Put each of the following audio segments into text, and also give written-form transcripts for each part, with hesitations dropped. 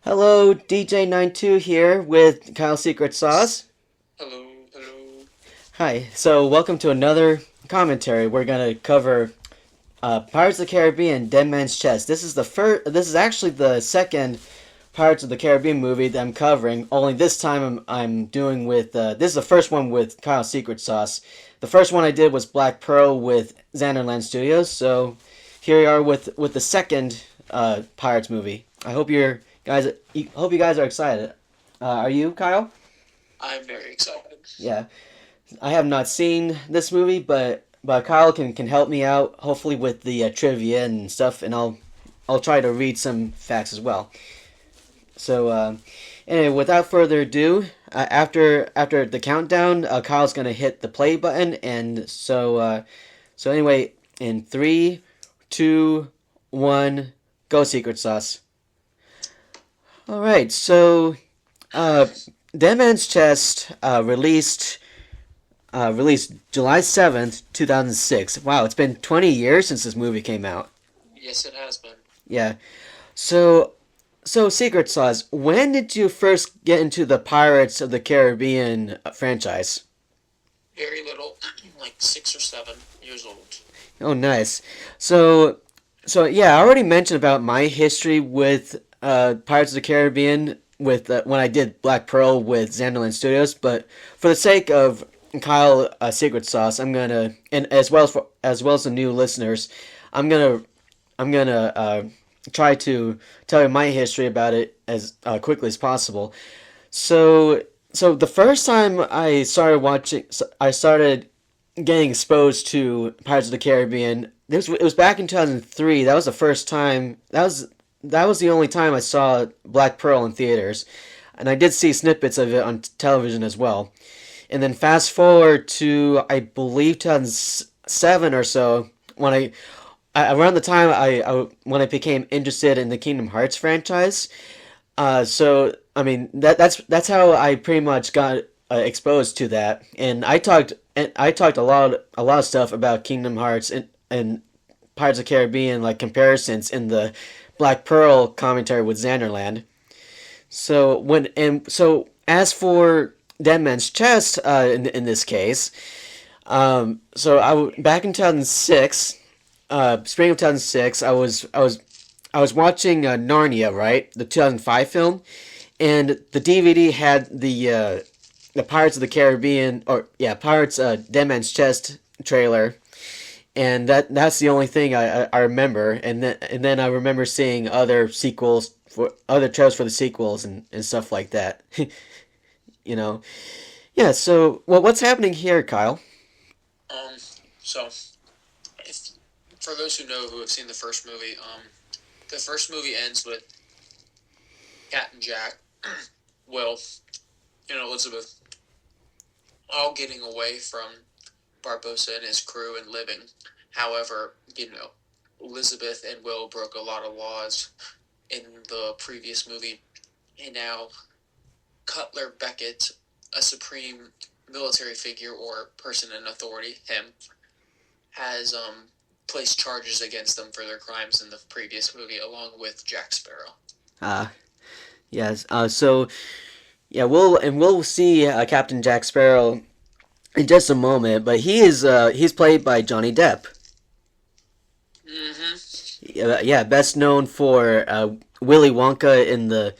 Hello, DJ92 here with Kyle Secret Sauce. Hello, hello. Hi, so welcome to another commentary. We're going to cover Pirates of the Caribbean, Dead Man's Chest. This is the first. This is actually the second Pirates of the Caribbean movie that I'm covering. Only this time I'm doing with. This is the first one with Kyle Secret Sauce. The first one I did was Black Pearl with Xanderland Studios. So here we are with the second Pirates movie. I hope you guys are excited. Are you, Kyle? I'm very excited. Yeah, I have not seen this movie, but Kyle can help me out, hopefully with the trivia and stuff, and I'll try to read some facts as well. So anyway, without further ado, after the countdown, Kyle's gonna hit the play button, and so anyway, in three, two, one, go, Secret Sauce. All right, so uh, Dead Man's Chest released July 7th, 2006. Wow, it's been 20 years since this movie came out. Yes, it has been. Yeah. So Secret Sauce, when did you first get into the Pirates of the Caribbean franchise? Very little, like 6 or 7 years old. Oh, nice. So yeah, I already mentioned about my history with Pirates of the Caribbean with when I did Black Pearl with Xanderland Studios, but for the sake of Kyle Secret Sauce, I'm gonna, and as well as the new listeners, I'm gonna try to tell you my history about it as quickly as possible. So the first time I started getting exposed to Pirates of the Caribbean. It was back in 2003. That was the first time. That was the only time I saw Black Pearl in theaters, and I did see snippets of it on television as well. And then fast forward to, I believe, 2007 or so, around the time when I became interested in the Kingdom Hearts franchise. So I mean that's how I pretty much got exposed to that, and I talked a lot of stuff about Kingdom Hearts and Pirates of the Caribbean, like comparisons in the Black Pearl commentary with Xanderland. So as for Dead Man's Chest, in this case, back in 2006, spring of 2006, I was watching Narnia, right, the 2005 film, and the DVD had the Pirates of the Caribbean, or yeah, Pirates Dead Man's Chest trailer, and that's the only thing I remember, and then I remember seeing other sequels for other trailers for the sequels and stuff like that. you know, yeah. So what's happening here, Kyle? Um, so if for those who have seen the first movie ends with Captain Jack, Will, and Elizabeth all getting away from Barbossa and his crew and living. However, Elizabeth and Will broke a lot of laws in the previous movie, and now Cutler Beckett, a supreme military figure or person in authority, him, has placed charges against them for their crimes in the previous movie, along with Jack Sparrow. Uh, yes. So yeah, we'll see Captain Jack Sparrow in just a moment, but he's played by Johnny Depp. Yeah, best known for Willy Wonka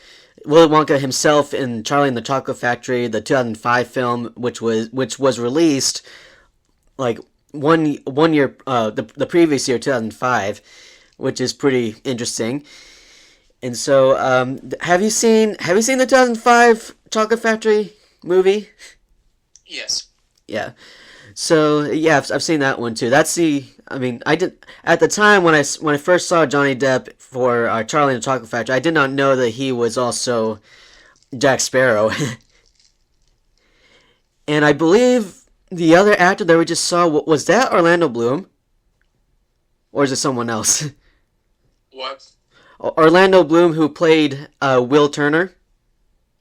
himself in Charlie and the Chocolate Factory, the 2005 film, which was released like one year, the previous year, 2005, which is pretty interesting. And so, have you seen the 2005 Chocolate Factory movie? Yes. Yeah. So yeah, I've seen that one too. That's the. I mean, I did at the time when I first saw Johnny Depp for Charlie and the Chocolate Factory. I did not know that he was also Jack Sparrow. And I believe the other actor that we just saw, was that Orlando Bloom, or is it someone else? What? Orlando Bloom, who played Will Turner.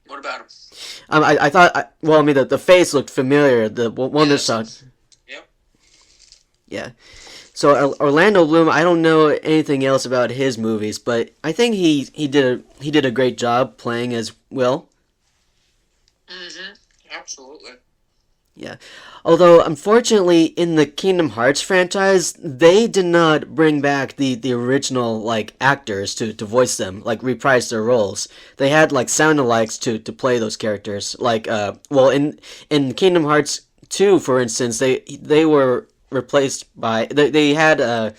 What about him? I thought. Well, I mean, the face looked familiar. The one that Yes. saw. Yep. Yeah. So Orlando Bloom, I don't know anything else about his movies, but I think he did a great job playing as Will. Mm-hmm. Absolutely. Yeah. Although, unfortunately, in the Kingdom Hearts franchise, they did not bring back the original, like, actors to voice them, like, reprise their roles. They had, like, sound-alikes to play those characters. Like, well, in Kingdom Hearts 2, for instance, they were replaced by, they had,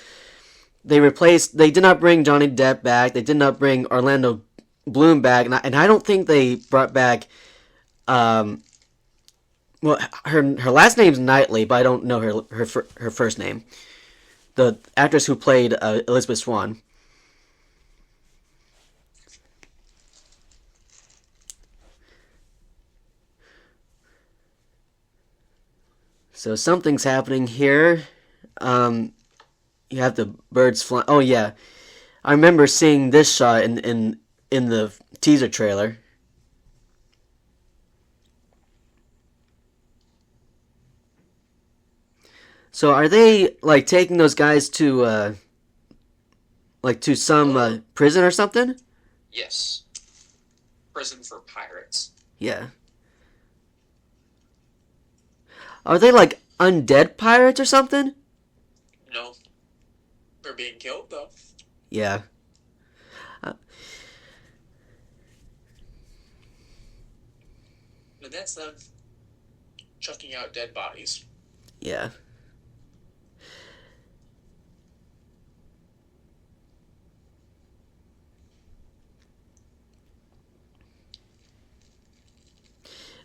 they did not bring Johnny Depp back, they did not bring Orlando Bloom back, and I don't think they brought back, um, well, her last name's Knightley, but I don't know her first name. The actress who played Elizabeth Swan. So something's happening here. Um, you have the birds flying. Oh yeah, I remember seeing this shot in the teaser trailer. So are they like taking those guys to like to some prison or something? Yes. Prison for pirates. Yeah. Are they like undead pirates or something? No. They're being killed, though. Yeah. Uh, And that's them chucking out dead bodies. yeah.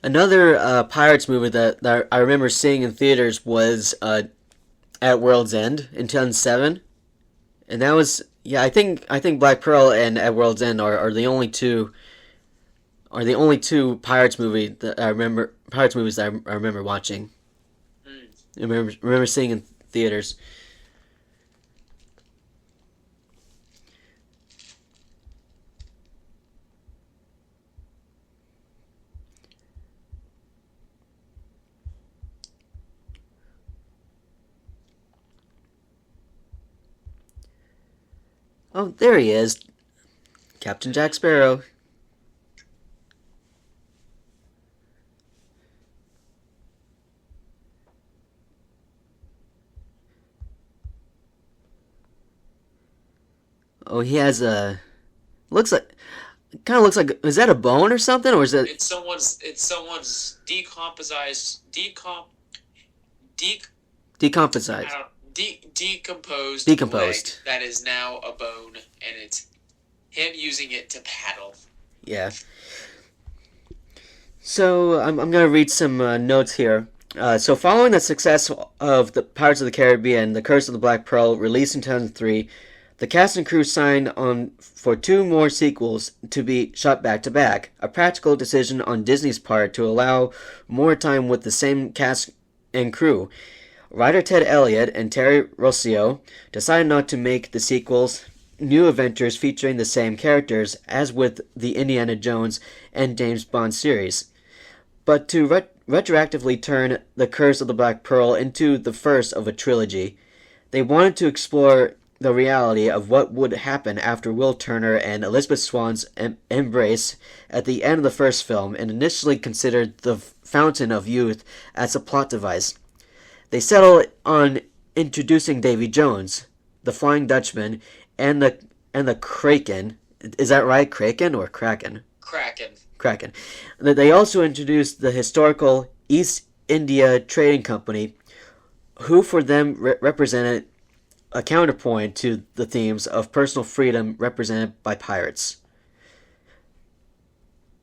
Another Pirates movie that I remember seeing in theaters was At World's End in 2007, and that was yeah. I think Black Pearl and At World's End are the only two Pirates movies that I remember watching. Mm. I remember seeing in theaters. Oh, there he is, Captain Jack Sparrow. Oh, he has a looks like kind of looks like is that a bone or something or is it It's someone's de, I decomposite? don't, decomposed leg Decomposed. that is now a bone, and it's him using it to paddle. Yeah. So I'm gonna read some notes here. So following the success of the Pirates of the Caribbean, The Curse of the Black Pearl, released in 2003, the cast and crew signed on for two more sequels to be shot back to back. A practical decision on Disney's part to allow more time with the same cast and crew. Writer Ted Elliott and Terry Rossio decided not to make the sequels new adventures featuring the same characters as with the Indiana Jones and James Bond series, but to retroactively turn The Curse of the Black Pearl into the first of a trilogy. They wanted to explore the reality of what would happen after Will Turner and Elizabeth Swan's embrace at the end of the first film, and initially considered the Fountain of Youth as a plot device. They settled on introducing Davy Jones, the Flying Dutchman, and the Kraken. Is that right, Kraken or Kraken? Kraken. Kraken. They also introduced the historical East India Trading Company, who for them represented a counterpoint to the themes of personal freedom represented by pirates.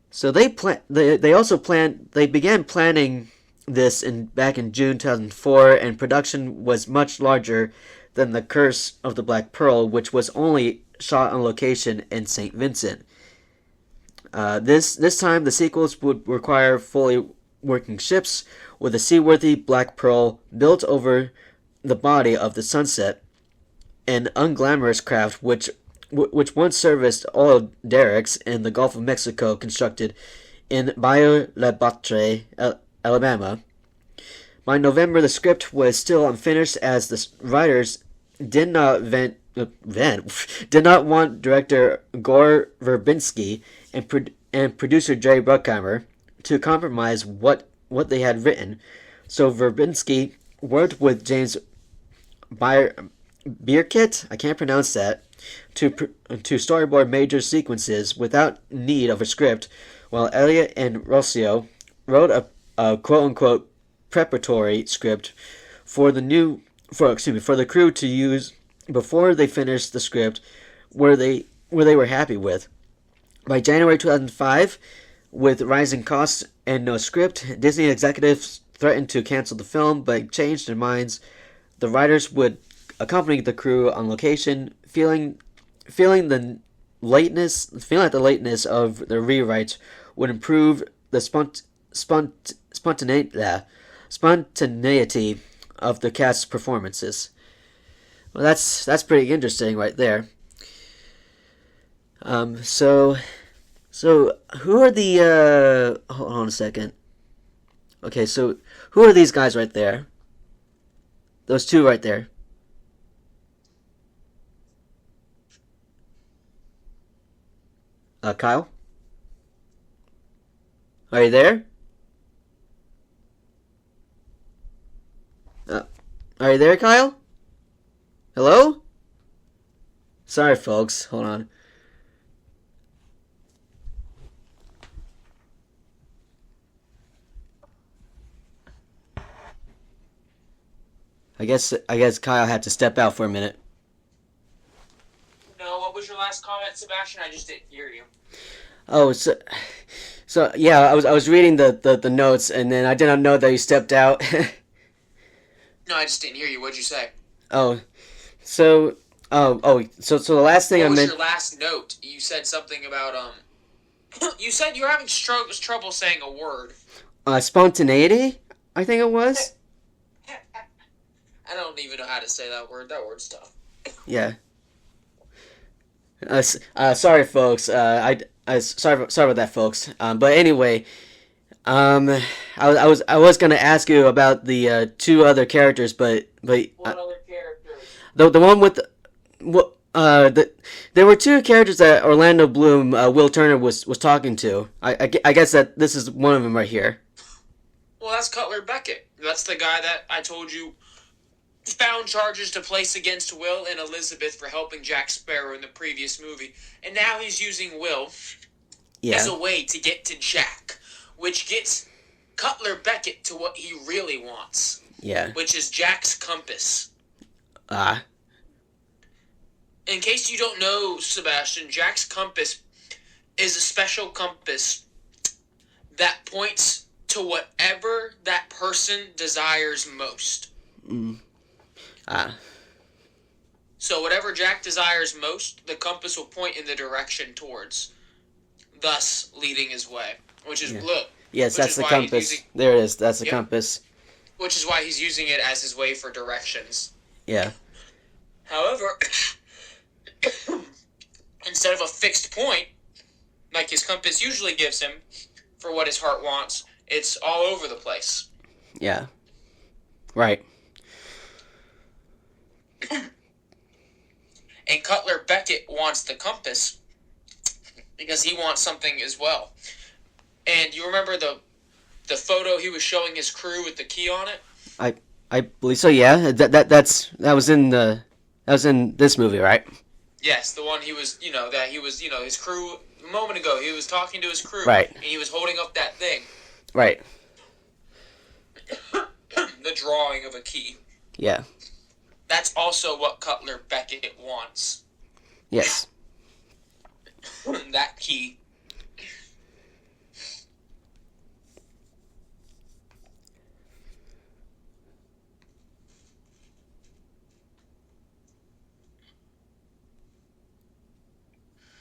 So they began planning this back in June 2004, and production was much larger than The Curse of the Black Pearl, which was only shot on location in St. Vincent. This time, the sequels would require fully working ships with a seaworthy Black Pearl built over the body of the Sunset, an unglamorous craft which once serviced oil derricks in the Gulf of Mexico, constructed in Bayou La Batre, Alabama. By November, the script was still unfinished as the writers did not did not want director Gore Verbinski and producer Jerry Bruckheimer to compromise what they had written. So Verbinski worked with James Bierkit, I can't pronounce that, to storyboard major sequences without need of a script, while Elliott and Rossio wrote a quote unquote preparatory script for for the crew to use before they finished the script, where they were happy with. By January 2005, with rising costs and no script, Disney executives threatened to cancel the film, but changed their minds. The writers would accompany the crew on location, feeling like the lateness of the rewrites would improve the spontaneity of the cast's performances. Well, that's pretty interesting right there. So who are the hold on a second. Okay, so who are these guys right there? Those two right there. Kyle? Are you there? Are you there, Kyle? Hello? Sorry, folks. Hold on. I guess Kyle had to step out for a minute. No, what was your last comment, Sebastian? I just didn't hear you. Oh, so yeah, I was reading the notes, and then I did not know that you stepped out. No, I just didn't hear you. What'd you say? Oh, so so the last thing What I was meant. your last note? You said something about You said you're having trouble saying a word. Spontaneity, I think it was. I don't even know how to say that word. That word's tough. Yeah. Sorry, folks. Sorry about that, folks. But anyway, I was gonna ask you about the two other characters, but What other characters? the one with there were two characters that Orlando Bloom, Will Turner was talking to. I guess that this is one of them right here. Well, that's Cutler Beckett. That's the guy that I told you found charges to place against Will and Elizabeth for helping Jack Sparrow in the previous movie. And now he's using Will as a way to get to Jack, which gets Cutler Beckett to what he really wants. Yeah. Which is Jack's compass. In case you don't know, Sebastian, Jack's compass is a special compass that points to whatever that person desires most. So whatever Jack desires most, the compass will point in the direction towards, thus leading his way. Which is, look. Yes, that's the compass. There it is. That's the compass. Which is why he's using it as his way for directions. Yeah. However, instead of a fixed point, like his compass usually gives him for what his heart wants, it's all over the place. Yeah. Right. And Cutler Beckett wants the compass because he wants something as well. And you remember the photo he was showing his crew with the key on it? I believe so. Yeah. That was in this movie, right? Yes, the one he was, his crew a moment ago. He was talking to his crew, right? And he was holding up that thing, right? The drawing of a key. Yeah. That's also what Cutler Beckett wants. Yes. That key.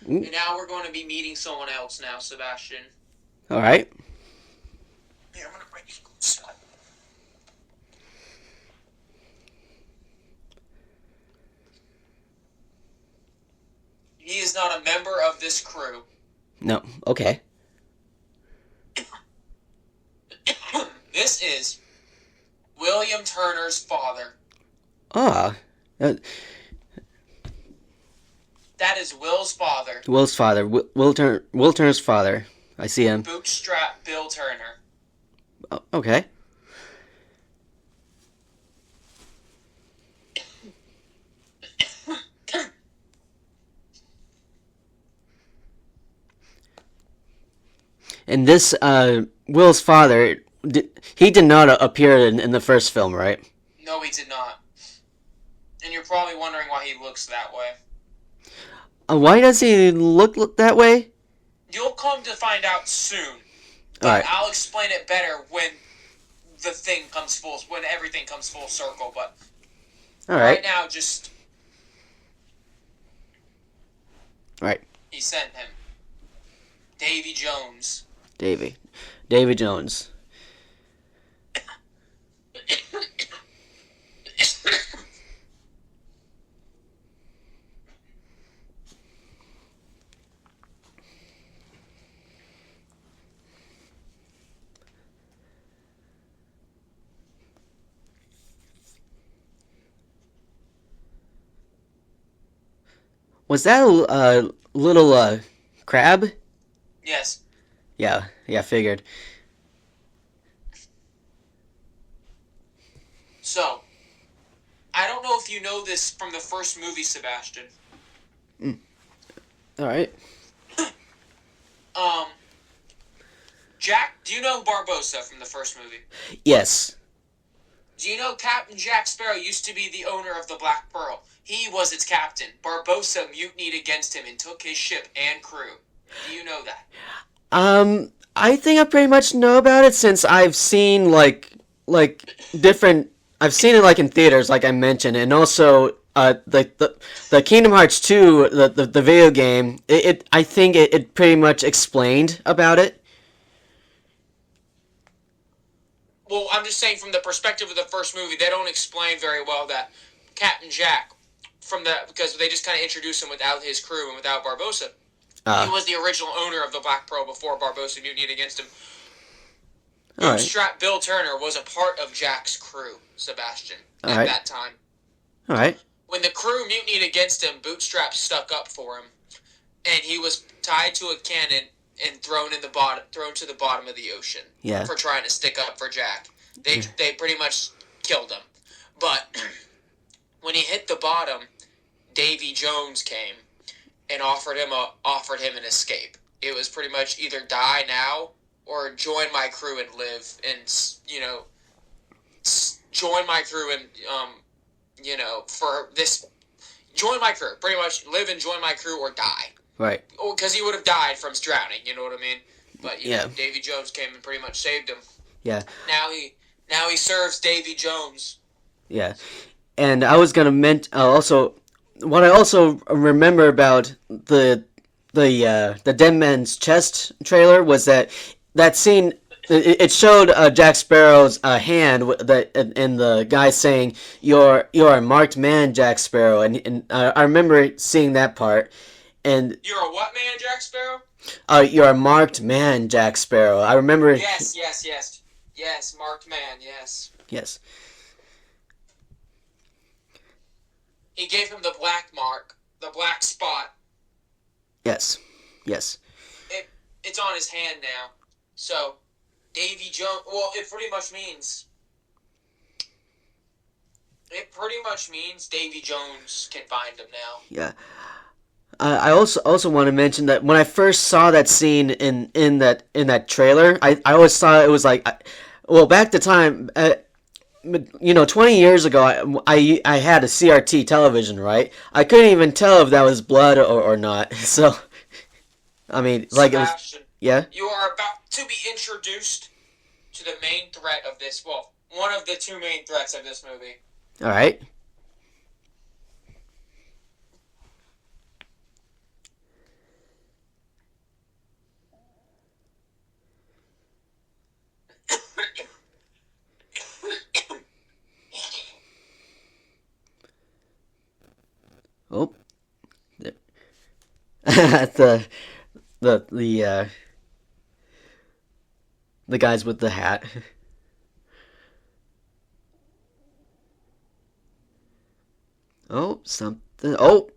And now we're going to be meeting someone else now, Sebastian. All right. Here, I'm going to bring you close. He is not a member of this crew. No. Okay. This is William Turner's father. Ah. Uh, That is Will's father. Will's father. Will Turner's father. I see him. Bootstrap Bill Turner. Oh, okay. And this Will's father, he did not appear in the first film, right? No, he did not. And you're probably wondering why he looks that way. Why does he look that way? You'll come to find out soon. All But right. I'll explain it better when when everything comes full circle. But All right right. now, just All right. he sent him. Davy Jones. Davy Jones. Was that a little crab? Yes. Yeah, figured. So, I don't know if you know this from the first movie, Sebastian. All right. Um, Jack, do you know Barbossa from the first movie? Yes. Do you know Captain Jack Sparrow used to be the owner of the Black Pearl? He was its captain. Barbossa mutinied against him and took his ship and crew. Do you know that? I think I pretty much know about it since I've seen like different. I've seen it like in theaters, like I mentioned, and also the Kingdom Hearts 2, the video game. I think it pretty much explained about it. Well, I'm just saying from the perspective of the first movie, they don't explain very well that Captain Jack, because they just kind of introduce him without his crew and without Barbossa. He was the original owner of the Black Pearl before Barbossa mutinied against him. All right. Bootstrap Bill Turner was a part of Jack's crew, Sebastian, All at right. that time. All right. When the crew mutinied against him, Bootstrap stuck up for him, and he was tied to a cannon and thrown to the bottom of the ocean. Yeah. For trying to stick up for Jack. They pretty much killed him. But when he hit the bottom, Davy Jones came and offered him an escape. It was pretty much either die now or join my crew and live, and join my crew and join my crew. Pretty much live and join my crew or die. Right. Because he would have died from drowning. You know what I mean? But Yeah. Davy Jones came and pretty much saved him. Yeah. Now he serves Davy Jones. Yeah. And I was gonna also what I also remember about the Dead Man's Chest trailer was that scene. It showed Jack Sparrow's hand and the guy saying you're a marked man, Jack Sparrow, and I remember seeing that part. And You're a what man, Jack Sparrow? you're a marked man, Jack Sparrow. I remember. Yes, marked man, yes. Yes. He gave him the black mark, the black spot. Yes. Yes. It's on his hand now. So, Davy Jones, well, it pretty much means Davy Jones can find him now. Yeah. I also want to mention that when I first saw that scene in that trailer, I always thought it was like, well, back to time, 20 years ago, I had a CRT television, right? I couldn't even tell if that was blood or not. So, I mean, like Sebastian, it was, yeah. you are about to be introduced to the main threat of this. Well, one of the two main threats of this movie. All right. Oh. the the guys with the hat. Oh, something. Oh,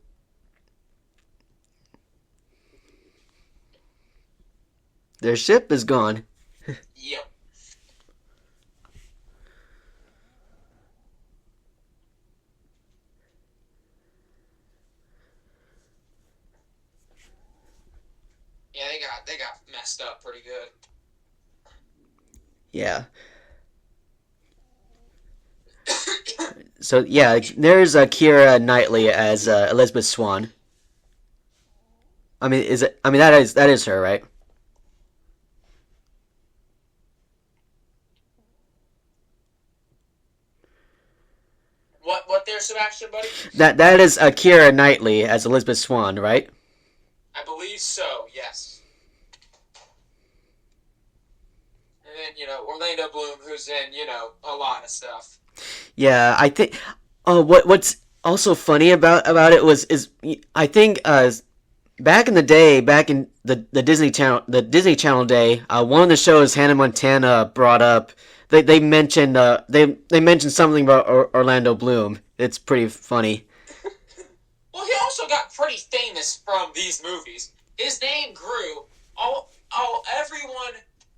their ship is gone. Yep. Yeah, they got messed up pretty good. Yeah. So yeah, there's Keira Knightley as Elizabeth Swann. I mean, is it? I mean, that is her, right? What there, Sebastian, buddy? That is Keira Knightley as Elizabeth Swann, right? I believe so. Yes. And then Orlando Bloom, who's in a lot of stuff. Yeah, I think. What's also funny about it is I think back in the day, back in the Disney Channel day, one of the shows Hannah Montana brought up. They mentioned they mentioned something about Orlando Bloom. It's pretty funny. Well, he also got pretty famous from these movies. His name grew. Everyone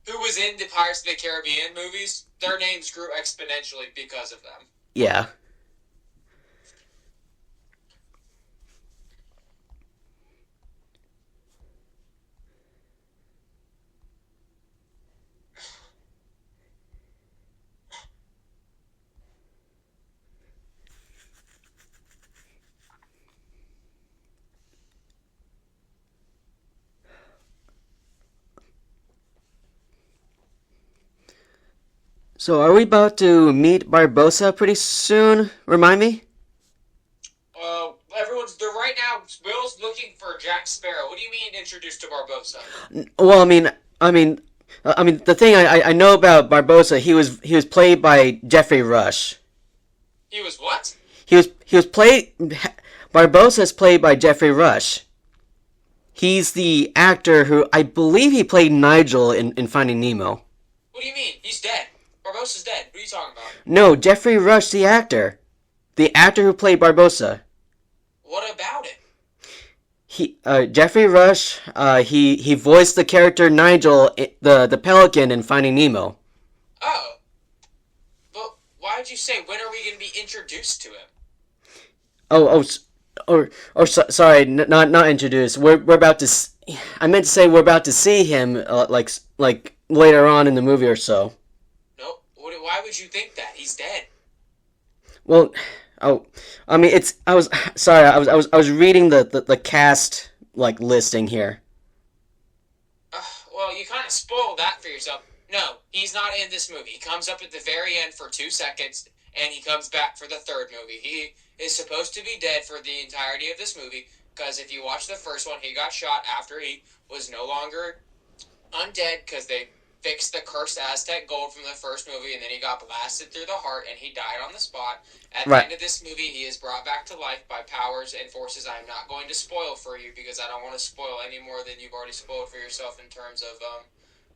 who was in the Pirates of the Caribbean movies, their names grew exponentially because of them. Yeah. So are we about to meet Barbosa pretty soon? Remind me. They're right now. Will's looking for Jack Sparrow. What do you mean introduced to Barbosa? Well, I mean, the thing I know about Barbosa, he was played by Jeffrey Rush. He was what? He was played. Barbosa is played by Jeffrey Rush. He's the actor who I believe he played Nigel in Finding Nemo. What do you mean? He's dead. Barbosa's dead. What are you talking about? No, Jeffrey Rush, the actor who played Barbosa. What about it? Jeffrey Rush, he voiced the character Nigel, the pelican in Finding Nemo. Oh. But why would you say, when are we going to be introduced to him? Sorry, not introduced. We're about to. I meant to say we're about to see him, like later on in the movie or so. No. Why would you think that? He's dead. Well, I mean, it's. I was sorry. I was reading the cast listing here. Well, you kind of spoiled that for yourself. No, he's not in this movie. He comes up at the very end for 2 seconds, and he comes back for the third movie. He is supposed to be dead for the entirety of this movie, because if you watch the first one, he got shot after he was no longer undead, because they fixed the cursed Aztec gold from the first movie, and then he got blasted through the heart, and he died on the spot. At the Right. end of this movie, he is brought back to life by powers and forces I am not going to spoil for you, because I don't want to spoil any more than you've already spoiled for yourself in terms of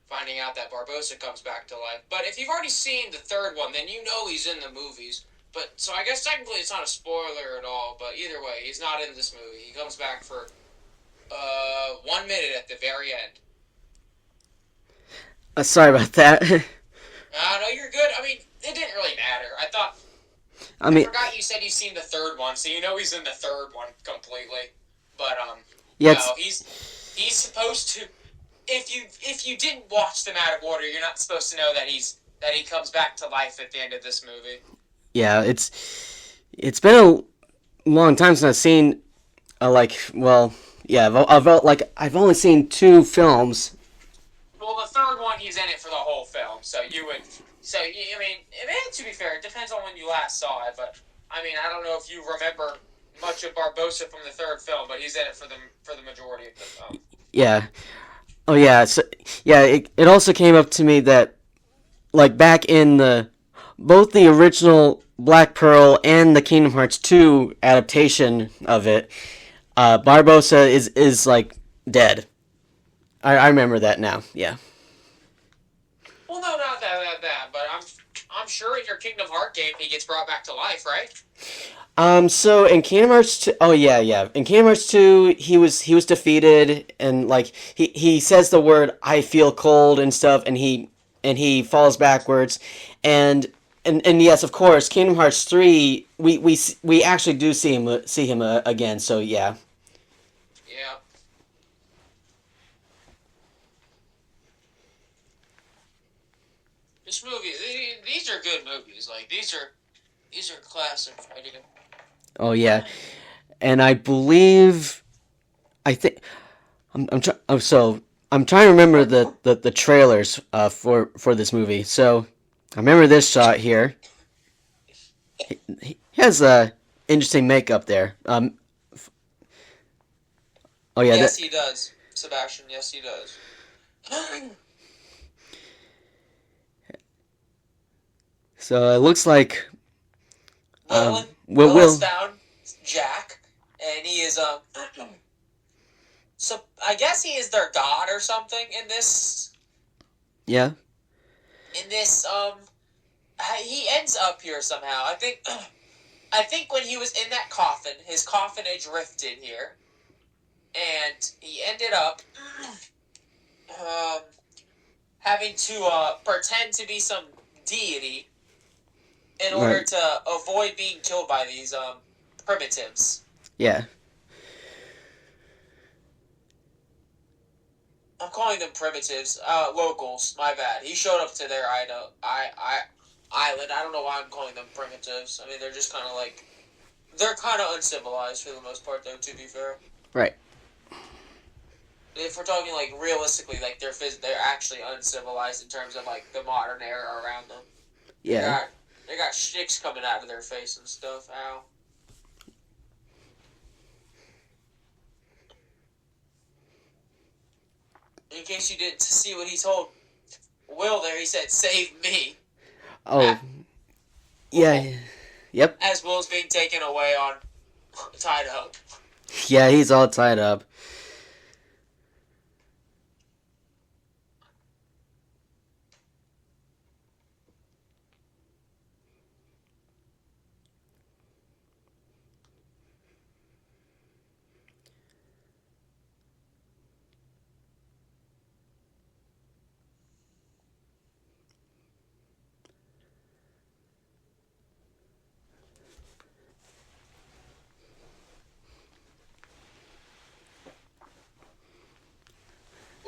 finding out that Barbosa comes back to life. But if you've already seen the third one, then you know he's in the movies. But so I guess technically it's not a spoiler at all. But either way, he's not in this movie. He comes back for 1 minute at the very end. Sorry about that. No, you're good. I mean, it didn't really matter. I I mean, forgot you said you've seen the third one, so you know he's in the third one completely. But yeah, no, he's supposed to. If you didn't watch them out of order, you're not supposed to know that he comes back to life at the end of this movie. yeah. It's been a long time since I've seen well, yeah. I've only seen two films. Well, the third one, he's in it for the whole film, so you would. I mean, to be fair, it depends on when you last saw it, but I mean, I don't know if you remember much of Barbosa from the third film, but he's in it for the majority of the film. Yeah. Oh yeah. So yeah. It also came up to me that back in both the original Black Pearl and the Kingdom Hearts 2 adaptation of it, Barbosa is dead. I remember that now. Yeah. Well, no, not that, but I'm sure in your Kingdom Heart game he gets brought back to life, right? So in Kingdom Hearts 2, oh yeah, yeah. In Kingdom Hearts 2, he was defeated, and like he says the word "I feel cold" and stuff, and he falls backwards, and and yes, of course, Kingdom Hearts 3, we actually do see him again. So yeah, Yeah. This movie, these are good movies. Like these are classic fighting. oh yeah, and I believe I think so I'm trying to remember the trailers for this movie. So I remember this shot here. He has a interesting makeup there. Oh yeah, Yes, he does, Sebastian. Yes, he does. so it looks like Will has Will, found Jack, and he is so I guess he is their god or something in this. yeah, In this he ends up here somehow. I think when he was in that coffin, his coffin had drifted here, and he ended up um, having to pretend to be some deity in order right, to avoid being killed by these primitives. yeah, I'm calling them primitives. Locals. My bad. He showed up to their island. I don't know why I'm calling them primitives. I mean, they're just kind of like they're kind of uncivilized for the most part, though. To be fair, right, if we're talking like realistically, like they're actually uncivilized in terms of like the modern era around them. They yeah, got they got sticks coming out of their face and stuff. Ow. In case you didn't see what he told Will there, he said, "Save me." oh Ah, yeah, Will, yep, as Will's being taken away on tied up. yeah. He's all tied up.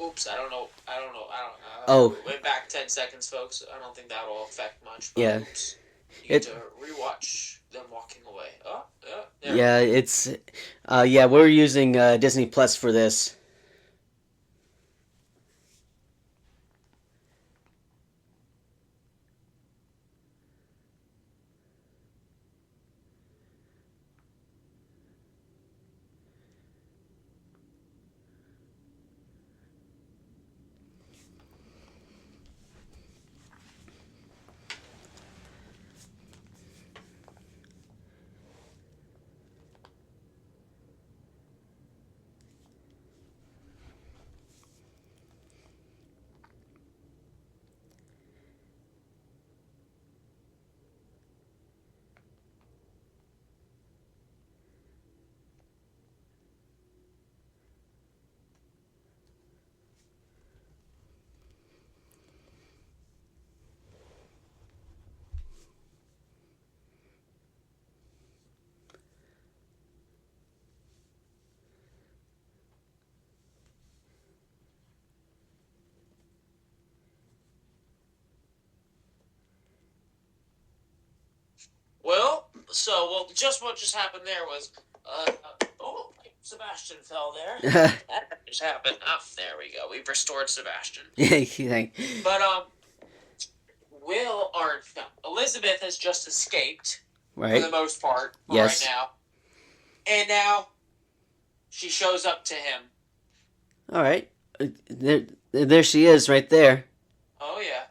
Oops, I don't know. I don't know. I don't. Oh Went back 10 seconds, folks. I don't think that'll affect much. But yeah, oops, you get it to rewatch them walking away. Oh, yeah, there we yeah go. it's yeah we're using Disney Plus for this. Just what just happened there was, oh, Sebastian fell there. Yeah, That just happened. Oh, there we go. We've restored Sebastian. like, But Will or no, Elizabeth has just escaped for the right, most part for right yes, now, and now she shows up to him. all right. There she is, right there. Oh yeah.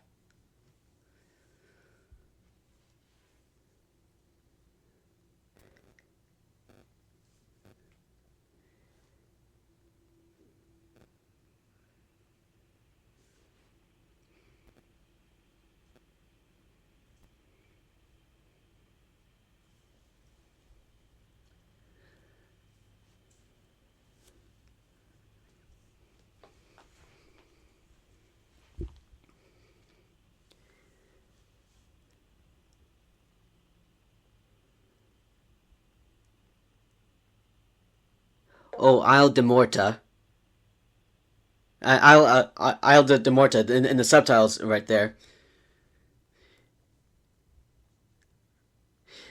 Oh, Isle de Morta. Isle de Morta in the subtitles right there.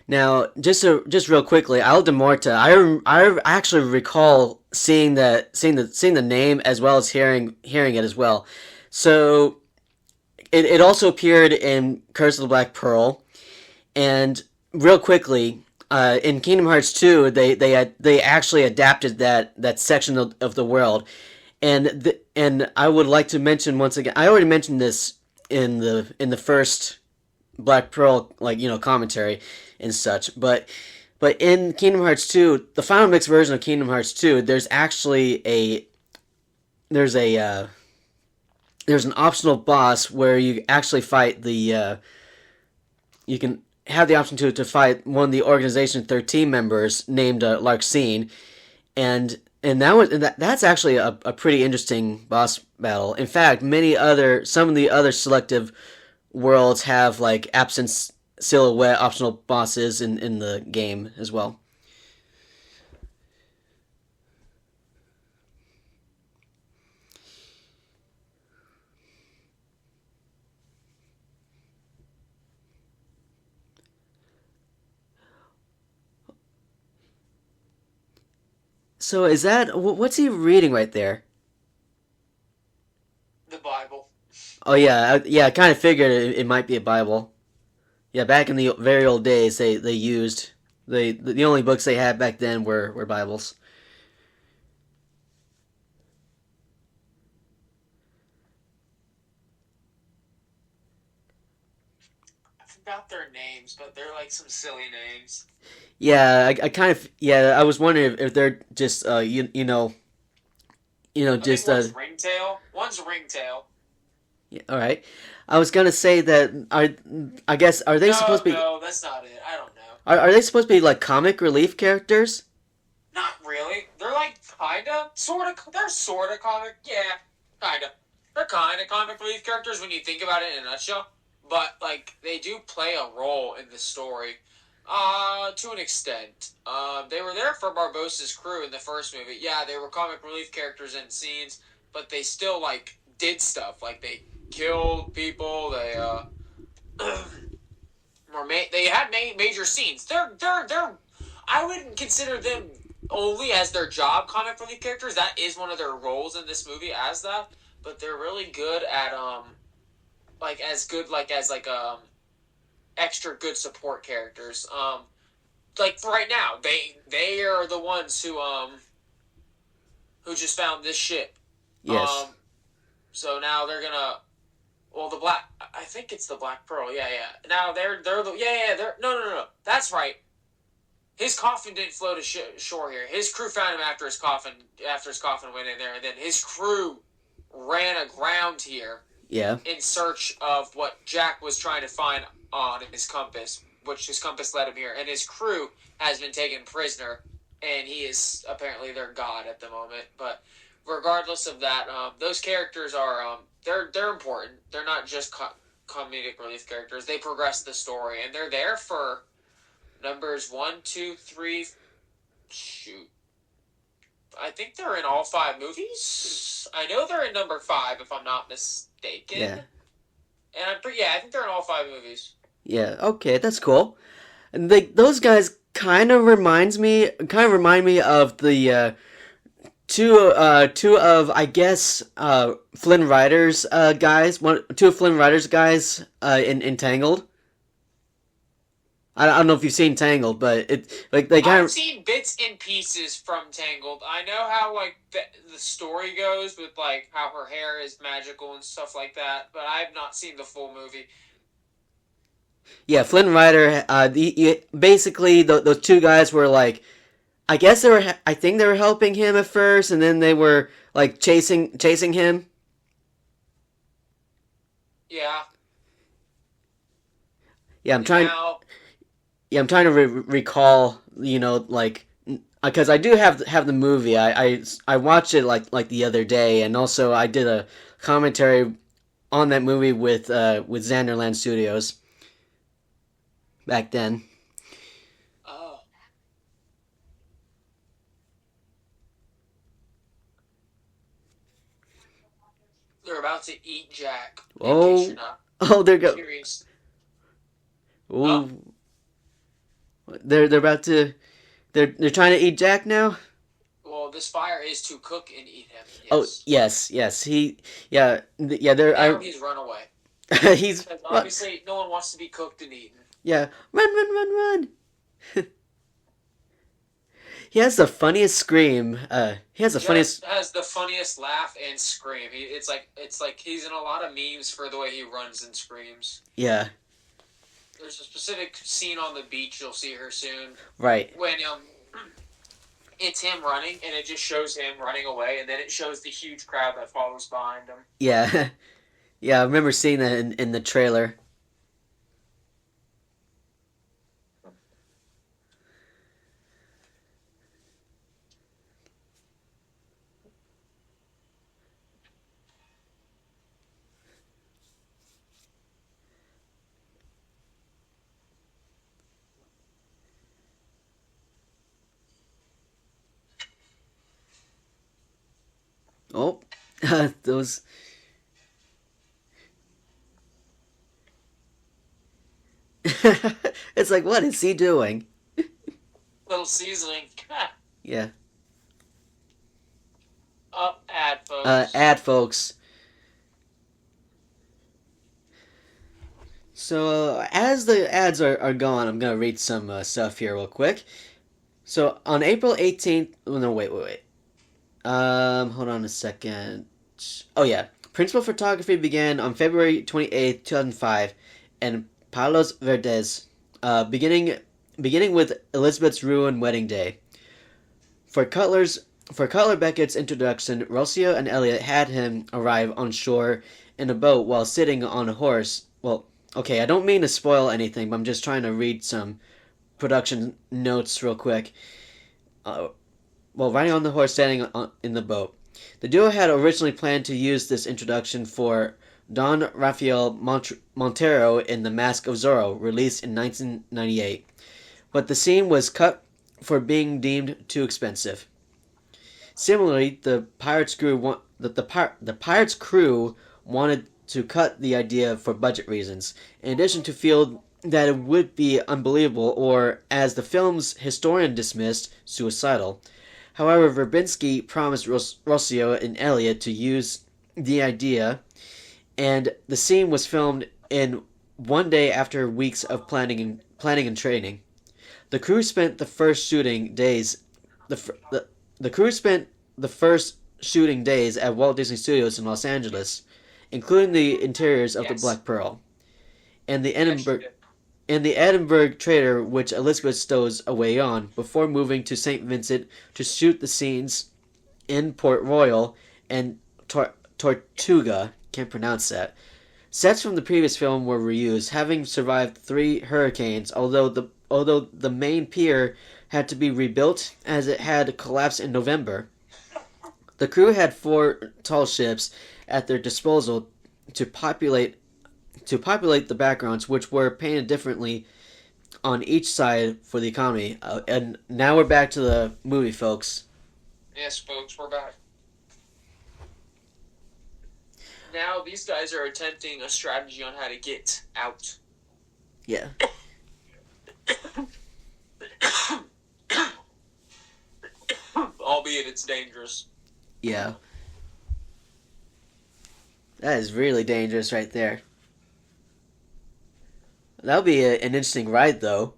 Now, just real quickly, Isle de Morta. I actually recall seeing the name as well as hearing it as well. So it also appeared in Curse of the Black Pearl, and real quickly, in Kingdom Hearts 2, they actually adapted that section of the world, and I would like to mention once again. I already mentioned this in the first Black Pearl, like, commentary and such, but in Kingdom Hearts 2, the final mix version of Kingdom Hearts 2, there's a there's an optional boss where you actually fight you can have the option to fight one of the Organization 13 members named Larxene, and that's actually a pretty interesting boss battle. In fact, some of the other selective worlds have like absence silhouette optional bosses in the game as well. So is that what's he reading right there? The Bible. Oh yeah, yeah. I kind of figured it might be a Bible. Yeah, back in the very old days, they used the only books they had back then were Bibles. I forgot their names, but they're like some silly names. Yeah, I kind of yeah. I was wondering if they're just I think just one's Ringtail. One's Ringtail. yeah, all right. I was gonna say that I guess are they No, supposed to be no, that's not it. I don't know. are they supposed to be like comic relief characters? Not really. They're like kinda, sorta. They're sorta comic. Yeah, kinda. They're kinda comic relief characters when you think about it in a nutshell. But like, they do play a role in the story. To an extent. They were there for Barbossa's crew in the first movie. Yeah, they were comic relief characters in scenes, but they still like did stuff. Like they killed people. They they had major scenes. They're. I wouldn't consider them only as their job comic relief characters. That is one of their roles in this movie as that. But they're really good at like as good like as like extra good support characters. Like right now, they are the ones who just found this ship. Yes. So now they're gonna. Well, the black. I think it's the Black Pearl. Yeah, yeah. Now they're the yeah. They're no. That's right. His coffin didn't float to shore here. His crew found him after his coffin went in there, and then his crew ran aground here Yeah. in search of what Jack was trying to find on his compass, which his compass led him here. And his crew has been taken prisoner, and he is apparently their god at the moment. But regardless of that, those characters are they're important. They're not just comedic relief characters. They progress the story, and they're there for numbers 1, 2, 3. Shoot, I think they're in all 5 movies. I know they're in number 5, if I'm not mistaken. Yeah. And I think they're in all 5 movies. Yeah. Okay, that's cool. And those guys remind me of the two of I guess Flynn Rider's guys. Two of Flynn Rider's guys in Tangled. I don't know if you've seen Tangled, but it like they kind I've of seen bits and pieces from Tangled. I know how like the story goes with like how her hair is magical and stuff like that, but I have not seen the full movie. yeah, Flynn Rider. Basically those two guys were like, I guess they were. I think they were helping him at first, and then they were like chasing him. Yeah. Yeah, And now, I'm trying to recall. Like because I do have the movie. I watched it like the other day, and also I did a commentary on that movie with Xanderland Studios back then. oh, They're about to eat Jack. In case you're Oh, not oh, they're go. curious. Oh, Oh, they're about to. They're trying to eat Jack now. well, this fire is to cook and eat him. Oh Yes. yes, yes. Yeah. There. Now he's run away. He's Because run. obviously no one wants to be cooked and eaten. Yeah, run. He has the funniest scream. He has the Jack funniest. has the funniest laugh and scream. It's like he's in a lot of memes for the way he runs and screams. Yeah, There's a specific scene on the beach you'll see her soon right. when it's him running and it just shows him running away and then it shows the huge crowd that follows behind him. Yeah, yeah. I remember seeing that in the trailer. Oh, those. It's like, what is he doing? Little seasoning. Yeah. Up ad folks. Ad folks. So as the ads are gone, I'm gonna read some stuff here real quick. So on April 18th, oh, no, wait. Hold on a second. Oh yeah, principal photography began on February 28th, 2005, in Palos Verdes, beginning with Elizabeth's ruined wedding day. For Cutler Beckett's introduction, Rossio and Elliot had him arrive on shore in a boat while sitting on a horse. Well, okay, I don't mean to spoil anything, but I'm just trying to read some production notes real quick. While riding on the horse standing in the boat. The duo had originally planned to use this introduction for Don Rafael Montero in The Mask of Zorro, released in 1998, but the scene was cut for being deemed too expensive. Similarly, the Pirates crew wanted to cut the idea for budget reasons, in addition to feel that it would be unbelievable or, as the film's historian dismissed, suicidal. However, Verbinski promised Rossio and Elliot to use the idea, and the scene was filmed in one day after weeks of planning and training. The crew spent the first shooting days. The crew spent the first shooting days at Walt Disney Studios in Los Angeles, including the interiors of the Yes. Black Pearl and the Yes, you Edinburgh did. and the Edinburgh trader, which Elizabeth stows away on, before moving to St. Vincent to shoot the scenes in Port Royal and Tortuga. Can't pronounce that. Sets from the previous film were reused, having survived 3 hurricanes, although the main pier had to be rebuilt as it had collapsed in November. The crew had 4 tall ships at their disposal to populate the backgrounds, which were painted differently on each side for the economy. And now we're back to the movie, folks. Yes, folks, we're back. Now these guys are attempting a strategy on how to get out. Yeah. Albeit it's dangerous. Yeah. That is really dangerous right there. That'll be an interesting ride, though.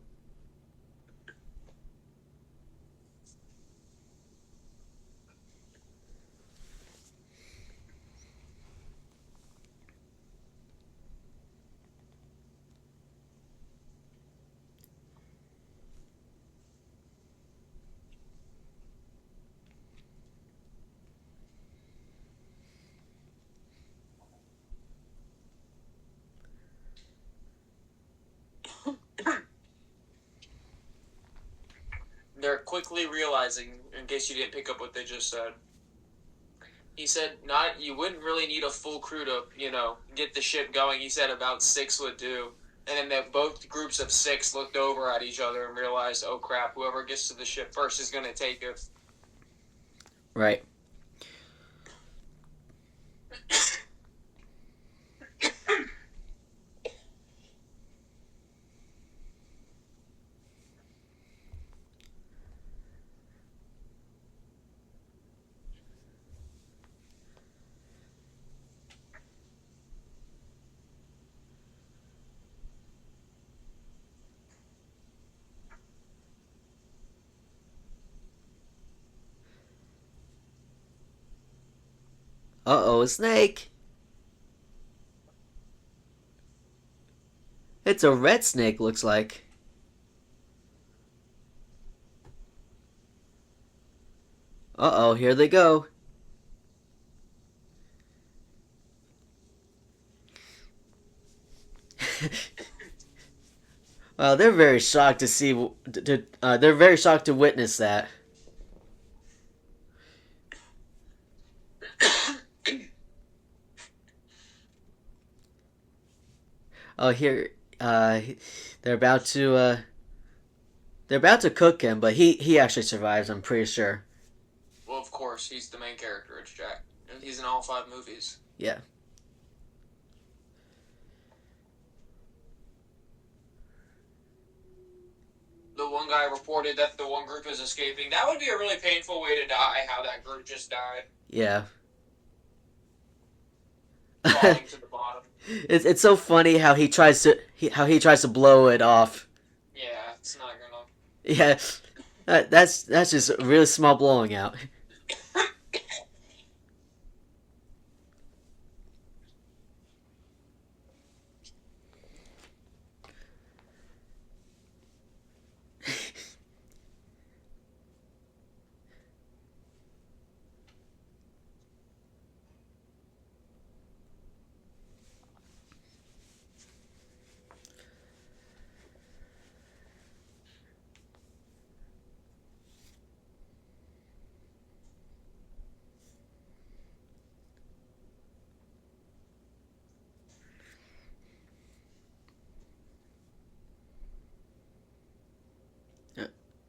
They're quickly realizing, in case you didn't pick up what they just said. He said, "Not you wouldn't really need a full crew to, get the ship going." He said about 6 would do. And then both groups of 6 looked over at each other and realized, oh crap, whoever gets to the ship first is going to take it. Right. Uh-oh, a snake. It's a red snake, looks like. Uh-oh, here they go. Well, they're very shocked to see. They're very shocked to witness that. Oh, here, uh, they're about to. They're about to cook him, but he actually survives. I'm pretty sure. Well, of course, he's the main character. It's Jack, and he's in all 5 movies. Yeah. The one guy reported that the one group is escaping. That would be a really painful way to die. How that group just died, Yeah. falling to the bottom. It's so funny how he tries to blow it off. Yeah, it's not gonna. Yeah, that's just a really small blowing out.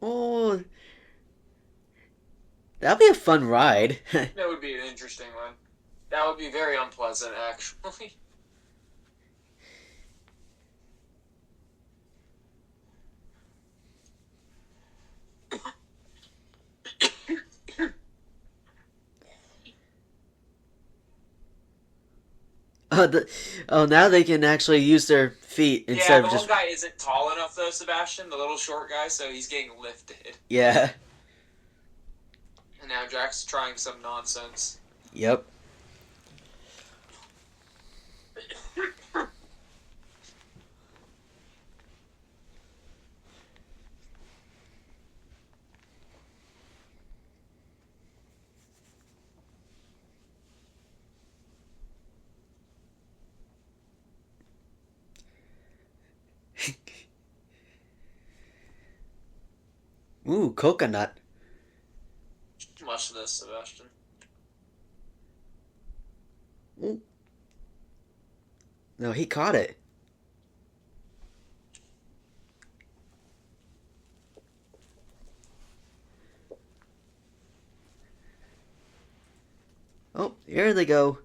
Oh, that'll be a fun ride. That would be an interesting one. That would be very unpleasant, actually. Now they can actually use their feet Yeah, instead the of one just. guy isn't tall enough though, Sebastian, the little short guy, so he's getting lifted. Yeah. And now Jack's trying some nonsense. Yep. Ooh, coconut. Much of this, Sebastian. Ooh. No, he caught it. Oh, here they go.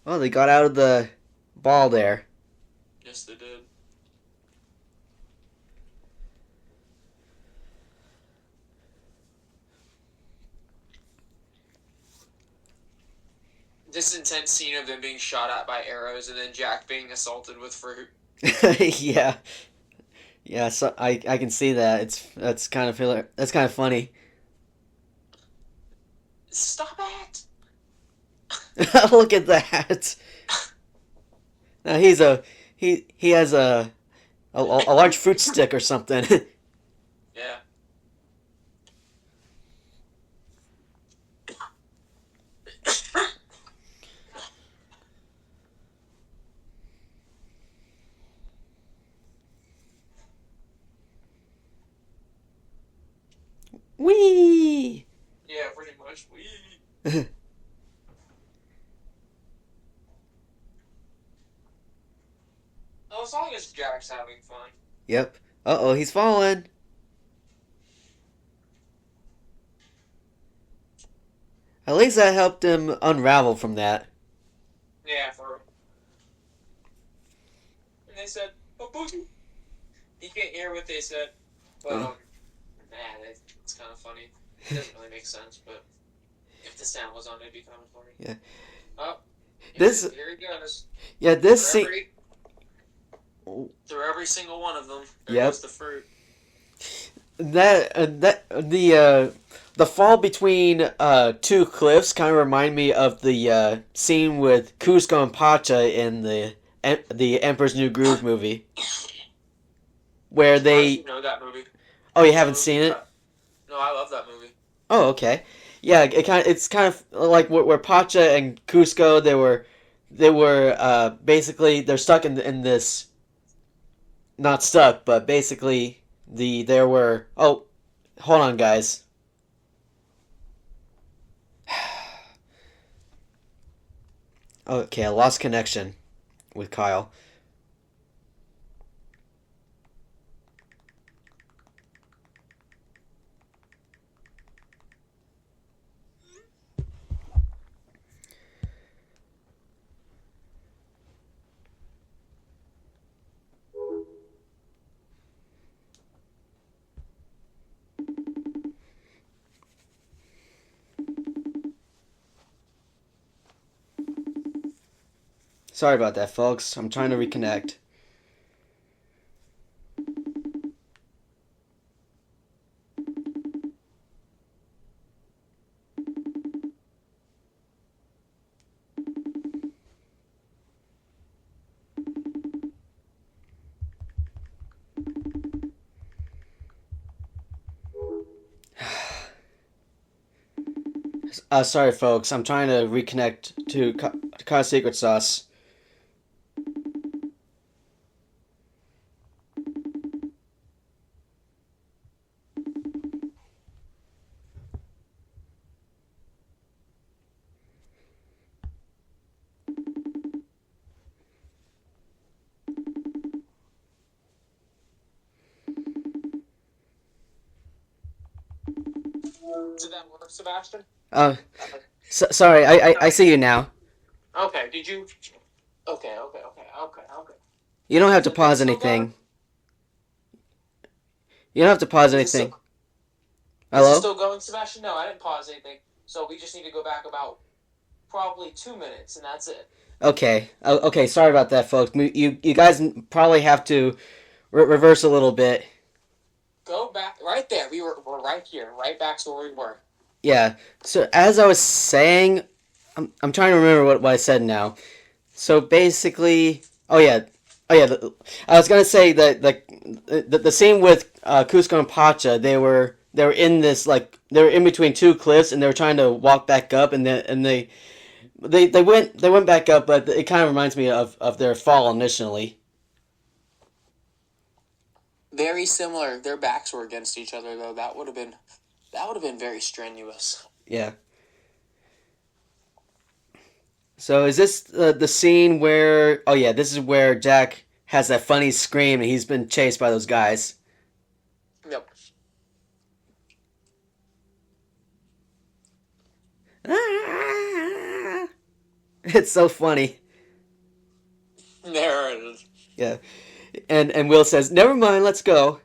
Oh, they got out of the ball there. Yes, they did. This intense scene of them being shot at by arrows and then Jack being assaulted with fruit. Yeah. Yeah, so I can see that. That's kind of funny. Stop it! Look at that. Now he has a large fruit stick or something. Yeah. Whee! Yeah, pretty much. Oh, as long as Jack's having fun. Yep. Uh-oh, he's falling. At least that helped him unravel from that. Yeah, for. And they said, "Oh, boogie." You can't hear what they said, but it's kind of funny. It doesn't really make sense, but if the sound was on, it'd be kind of funny. Yeah. Oh, This here he goes. yeah, this scene Wherever Through every single one of them, there Yep. goes the fruit. That the fall between two cliffs kind of remind me of the scene with Cusco and Pacha in the Emperor's New Groove movie, where Surprised you they. know that movie. Oh, you That haven't movie. seen it? No, I love that movie. Oh, okay. Yeah, it's kind of like where Pacha and Cusco they were basically they're stuck in this, not stuck, but basically there were. Oh, hold on, guys. Okay, I lost connection with Kyle. Sorry about that, folks. I'm trying to reconnect. Sorry, folks. I'm trying to reconnect to Kyle's Secret Sauce. Did that work, Sebastian? Uh, sorry. I see you now. Okay. Did you? Okay. You don't have Is to the thing pause still going? anything. You don't have to pause Is it anything. still? Is it Hello? still going, Sebastian? No, I didn't pause anything. So we just need to go back about probably 2 minutes, and that's it. Okay. Okay. Sorry about that, folks. You guys probably have to reverse a little bit. Go back right there. We're right here, right back to where we were. Yeah. So as I was saying, I'm trying to remember what I said now. So basically, oh yeah. I was gonna say that the scene with Cusco and Pacha, they were in this like they were in between two cliffs and they were trying to walk back up and they went back up, but it kind of reminds me of their fall initially. Very similar. Their backs were against each other, though. That would have been very strenuous. Yeah. So is this the scene where? Oh yeah, this is where Jack has that funny scream and he's been chased by those guys. Yep. It's so funny. There it is. Yeah. And Will says, "Never mind, let's go."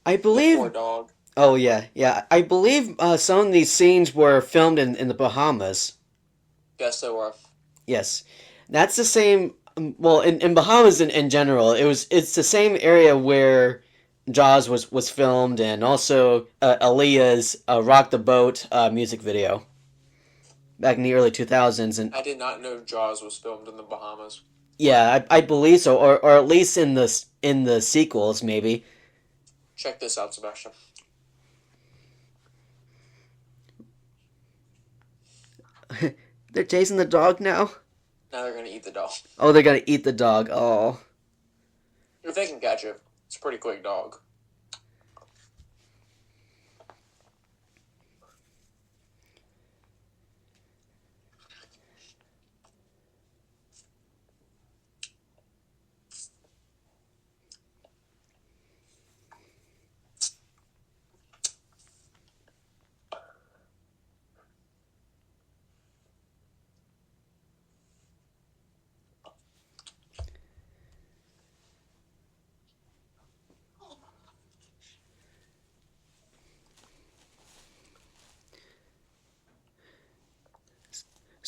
I The poor believe. dog. Oh yeah. I believe some of these scenes were filmed in the Bahamas. Yes, they were. Yes, that's the same. Well, in Bahamas in general, it's the same area where Jaws was filmed, and also Aaliyah's "Rock the Boat" music video back in the early 2000s. And I did not know Jaws was filmed in the Bahamas. yeah, I believe so, or at least in the sequels, maybe. Check this out, Sebastian. They're chasing the dog now. Now they're gonna eat the dog. Oh, they're gonna eat the dog. Oh. If they can catch it, it's a pretty quick dog.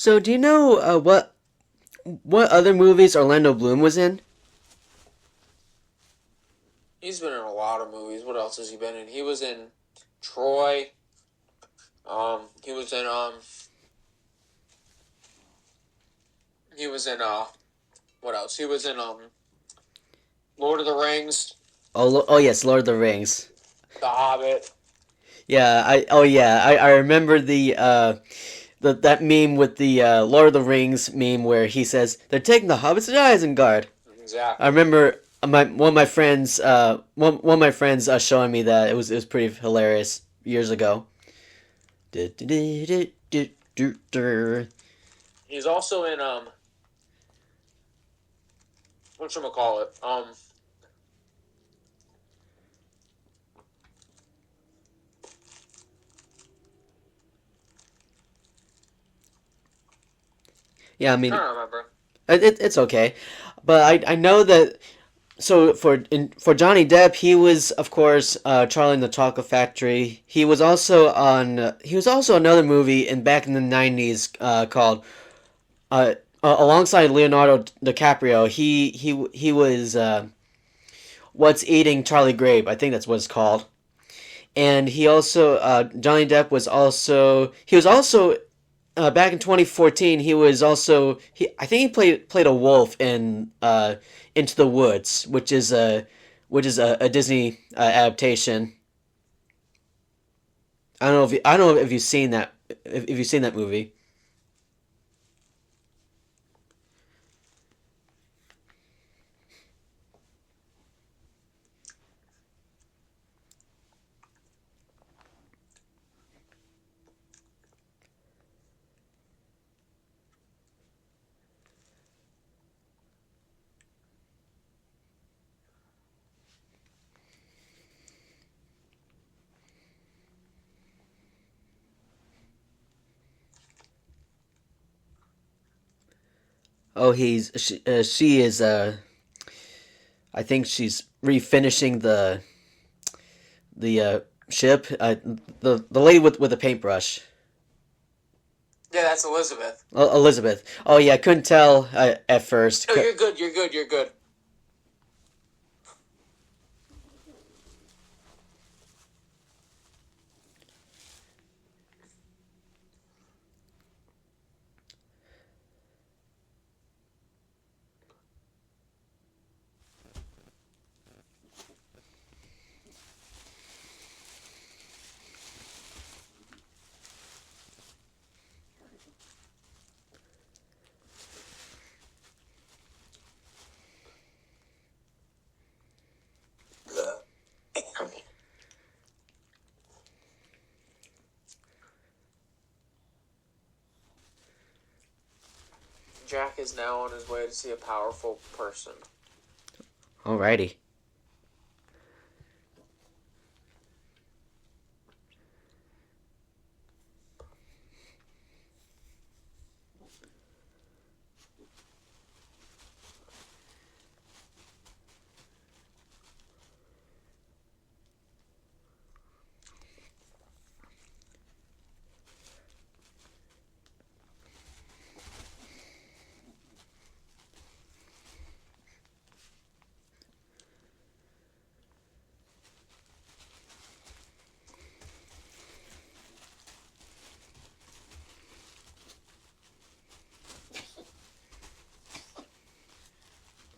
So, do you know what other movies Orlando Bloom was in? He's been in a lot of movies. What else has he been in? He was in Troy. He was in he was in what else? He was in Lord of the Rings, Oh yes, Lord of the Rings. The Hobbit. Yeah, I remember that meme with the Lord of the Rings meme where he says they're taking the hobbits to Isengard. I Exactly. remember one of my friends one of my friends showing me that it was pretty hilarious years ago. He's also in whatchamacallit? Yeah, I mean Trying to remember. it's okay, but I know that. So for Johnny Depp, he was of course Charlie and the Chocolate Factory. He was also another movie in back in the '90s called alongside Leonardo DiCaprio. He was What's Eating Charlie Grape. I think that's what it's called. And he also Johnny Depp was also back in 2014. He was also I think he played a wolf in Into the Woods, which is a Disney adaptation. I don't know if you've seen that if you've seen that movie. Oh, she is I think she's refinishing the ship. The lady with the paintbrush. Yeah, that's Elizabeth. Elizabeth. Oh yeah, I couldn't tell at first. No, you're good. You're good. You're good. Jack is now on his way to see a powerful person. Alrighty.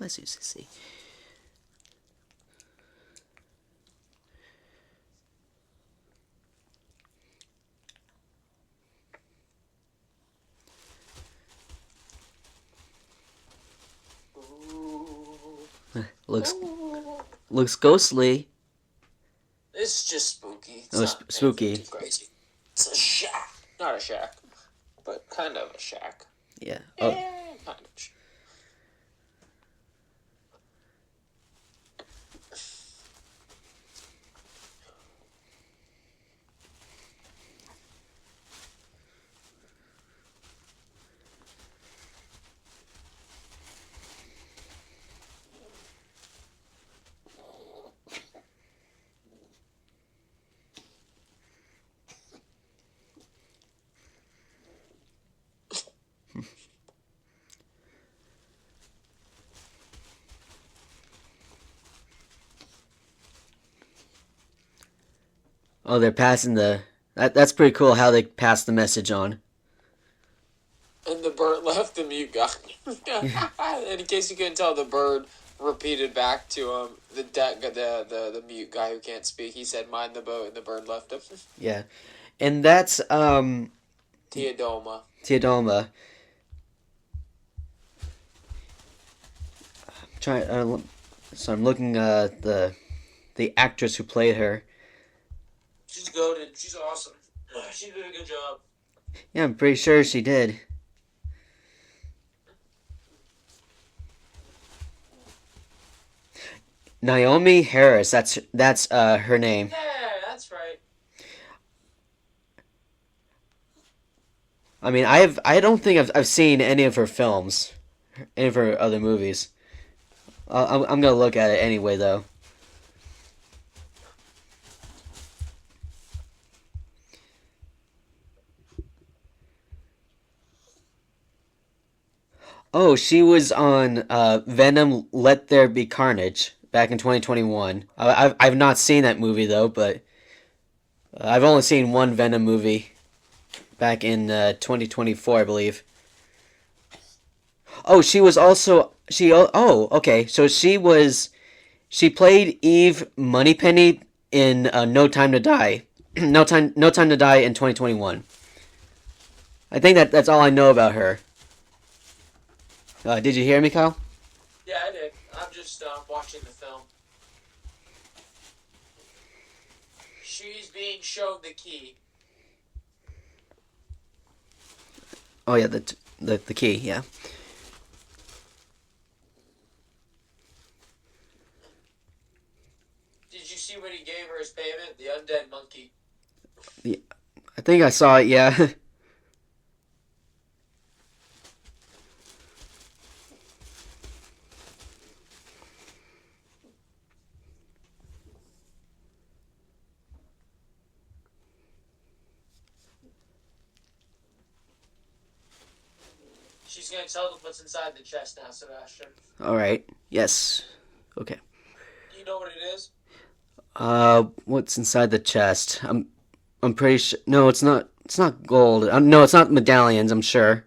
Bless you, sissy. Looks Ooh. looks ghostly. It's just spooky. It's Oh, not anything spooky. too crazy. It's a shack. Not a shack, but kind of a shack. Yeah. Oh, Yeah, kind of. Oh, they're passing the. That's pretty cool how they pass the message on. And the bird left the mute guy. And in case you couldn't tell, the bird repeated back to him the mute guy who can't speak. He said, "Mind the boat," and the bird left him. Yeah, and that's Teodoma. Teodoma. Try. So I'm looking the actress who played her. She's goated. She's awesome. She did a good job. Yeah, I'm pretty sure she did. Naomi Harris. That's her name. Yeah, that's right. I mean, I don't think I've seen any of her films, any of her other movies. I'm gonna look at it anyway, though. Oh, she was on Venom: Let There Be Carnage back in 2021. I've not seen that movie though, but I've only seen one Venom movie back in 2024, I believe. Oh, she was also oh, okay. So she played Eve Moneypenny in No Time to Die. No Time to Die in 2021. I think that's all I know about her. Did you hear me, Kyle? Yeah, I did. I'm just watching the film. She's being shown the key. Oh yeah, the key, yeah. Did you see what he gave her as payment? The undead monkey. Yeah, I think I saw it, yeah. She's gonna tell them what's inside the chest now, Sebastian. All right. Yes. Okay. Do you know what it is? What's inside the chest? I'm pretty sure. No, it's not. It's not gold. No, it's not medallions. I'm sure.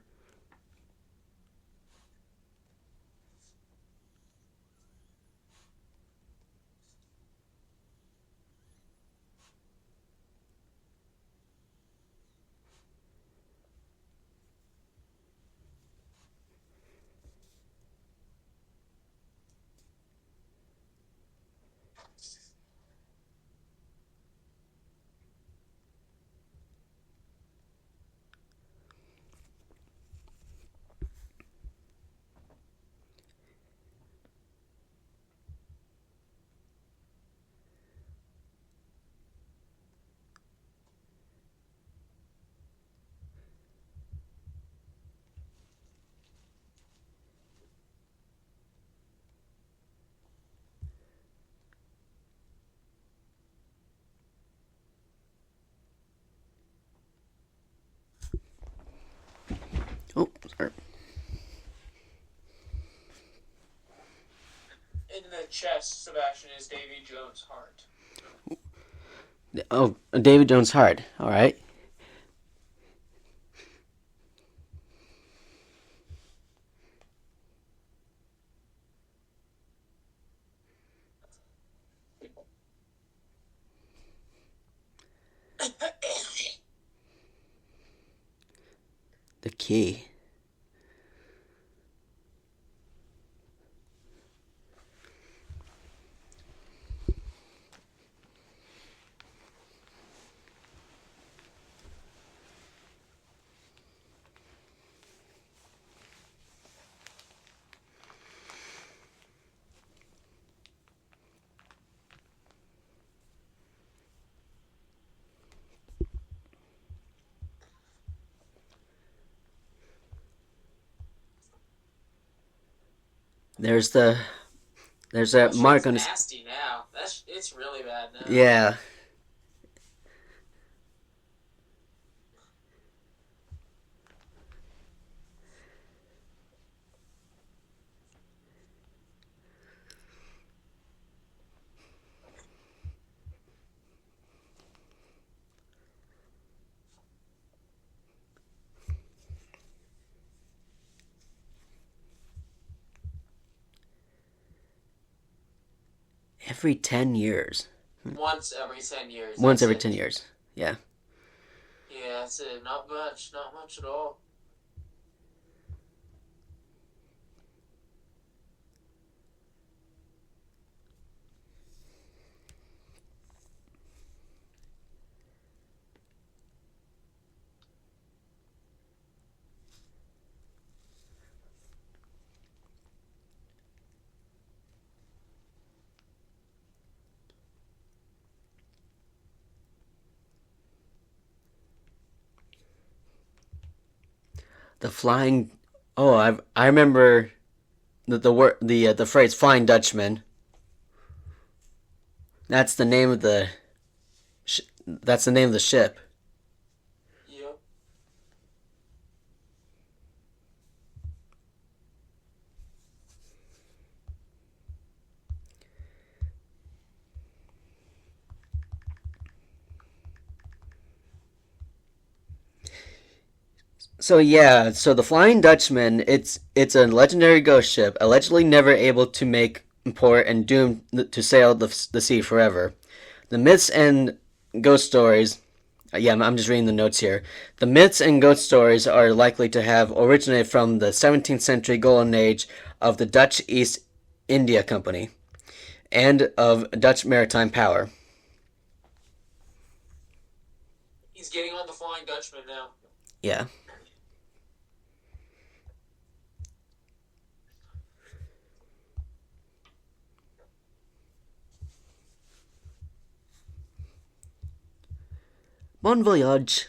Oh, sorry. In the chest, Sebastian, is Davy Jones' heart. Oh, David Jones' heart. All right. The key. There's the there's that That mark shit's on his. nasty now. It's really bad now. Yeah. Every 10 years. Once every 10 years. Once That's every it. 10 years. Yeah. Yeah, that's it. Not much. Not much at all. The flying. Oh, I remember the word the phrase "Flying Dutchman." That's the name of the that's the name of the ship. Yep. So yeah, so the Flying Dutchman, it's a legendary ghost ship, allegedly never able to make port and doomed to sail the sea forever. The myths and ghost stories. Yeah, I'm just reading the notes here. The myths and ghost stories are likely to have originated from the 17th century golden age of the Dutch East India Company and of Dutch maritime power. He's getting on the Flying Dutchman now. Yeah. Bon voyage.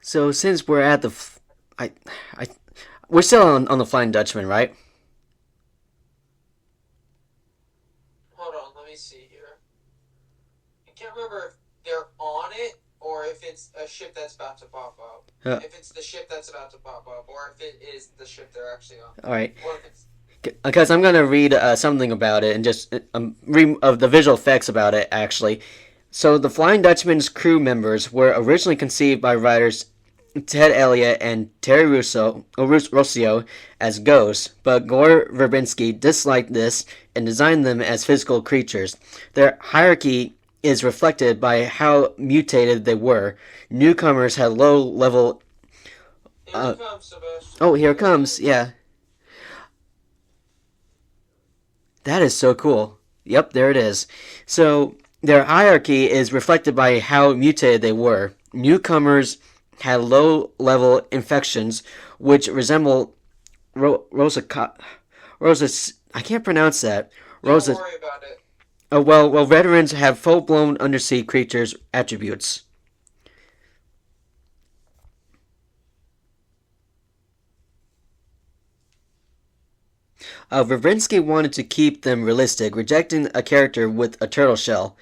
So since we're at I, I, we're still on the Flying Dutchman, right? Hold on, let me see here. I can't remember if they're on it or if it's a ship that's about to pop up. If it's the ship that's about to pop up, or if it is the ship they're actually on. All right. Or if it's Because I'm gonna read something about it and just read of the visual effects about it actually. So the Flying Dutchman's crew members were originally conceived by writers Ted Elliott and Terry Rossio as ghosts, but Gore Verbinski disliked this and designed them as physical creatures. Their hierarchy is reflected by how mutated they were. Newcomers had low level. here it comes, Sebastian. Oh, here it comes. Yeah, that is so cool. Yep, there it is. So their hierarchy is reflected by how mutated they were. Newcomers had low-level infections, which resemble Rosa. I can't pronounce that. Don't Rosa. worry about it. Well, veterans have full-blown undersea creatures attributes. Verbinsky wanted to keep them realistic, rejecting a character with a turtle shell,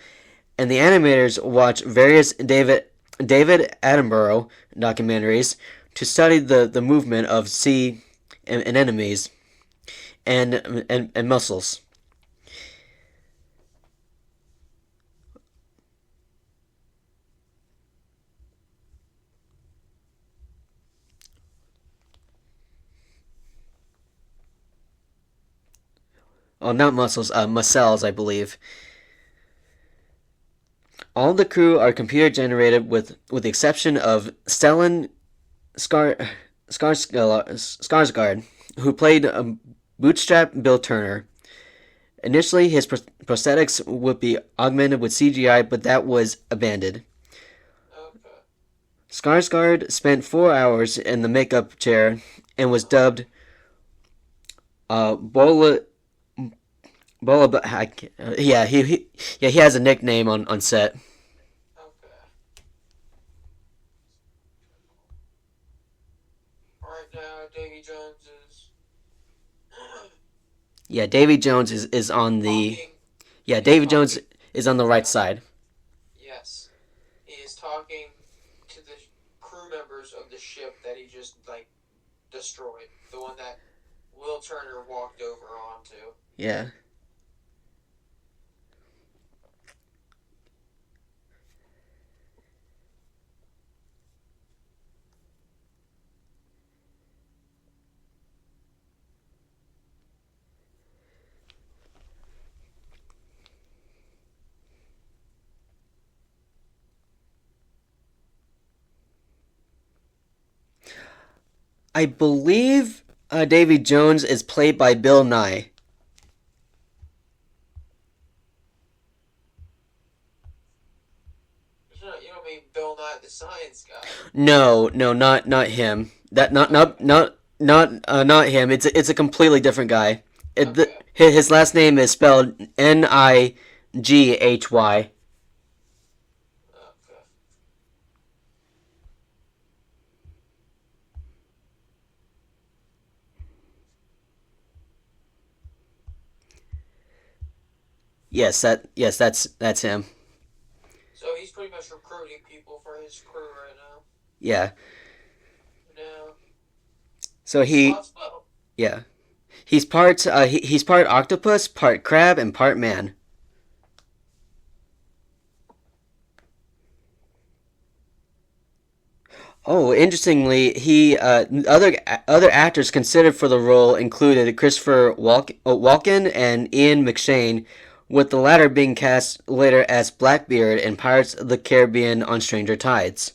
and the animators watched various David Attenborough documentaries to study the movement of sea anemones and mussels. Oh, not mussels, mussels, I believe. All the crew are computer generated with the exception of Stellan Skar, Skarsgård, who played Bootstrap Bill Turner. Initially, his prosthetics would be augmented with CGI, but that was abandoned. Okay. Skarsgård spent 4 hours in the makeup chair and was dubbed Bola. Yeah, he has a nickname on set. Okay. Yeah, Davy Jones is on the talking. yeah, He's Davy Jones talking. is on the right Yeah. side. Yes. He is talking to the crew members of the ship that he just like destroyed. The one that Will Turner walked over onto. Yeah. I believe Davy Jones is played by Bill Nye. You don't mean Bill Nye the Science Guy. No, no, not him. That Okay. not him. It's a completely different guy. Okay. His last name is spelled Nighy. Okay. That's him. So he's pretty much recruiting people for his crew right now. Yeah. Now, So he spots well. yeah. He's part octopus, part crab, and part man. Oh, interestingly, he other actors considered for the role included Walken and Ian McShane, with the latter being cast later as Blackbeard in Pirates of the Caribbean on Stranger Tides.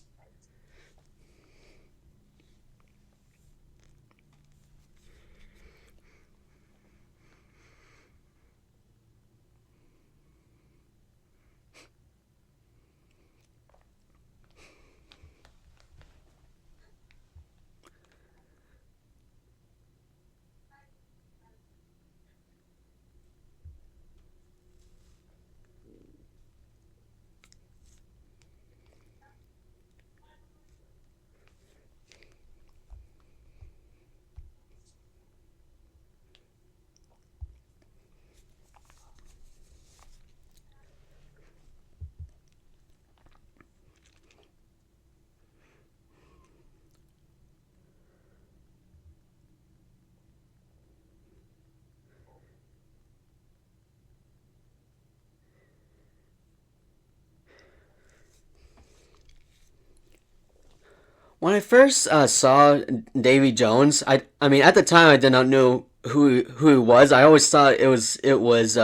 When I first saw Davy Jones, I mean at the time I did not know who he was. I always thought it was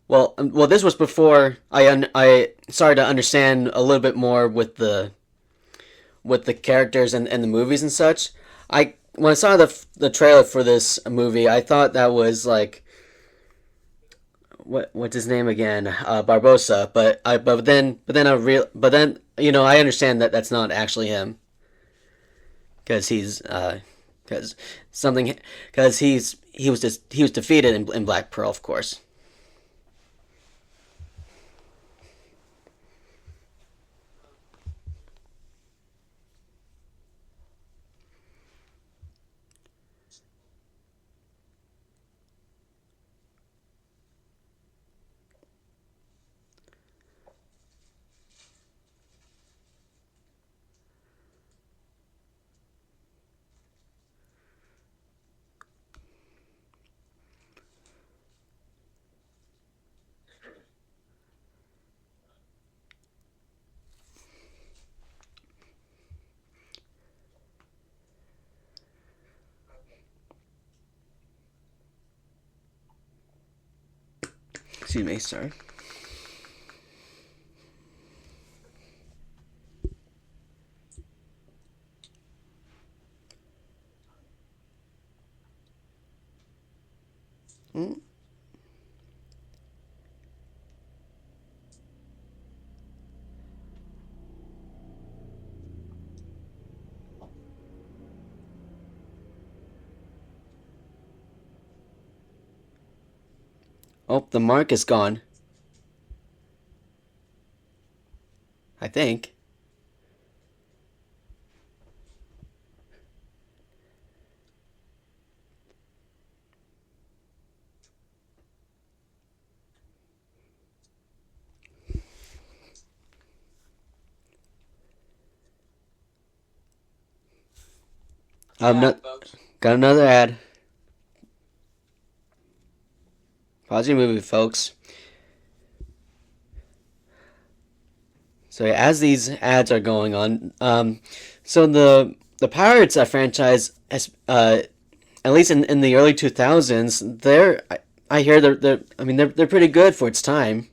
well this was before I started to understand a little bit more with the characters and the movies and such. I when I saw the trailer for this movie, I thought that was like what's his name again, Barbosa. But then I understand that that's not actually him because because something because he was defeated in Black Pearl, of course. Excuse me, sorry. Hmm? Oh, the mark is gone. I think. No, ad, folks. got another ad. Pause your movie, folks. So yeah, as these ads are going on, so the Pirates franchise, at least in the early 2000s, I hear they're pretty good for its time.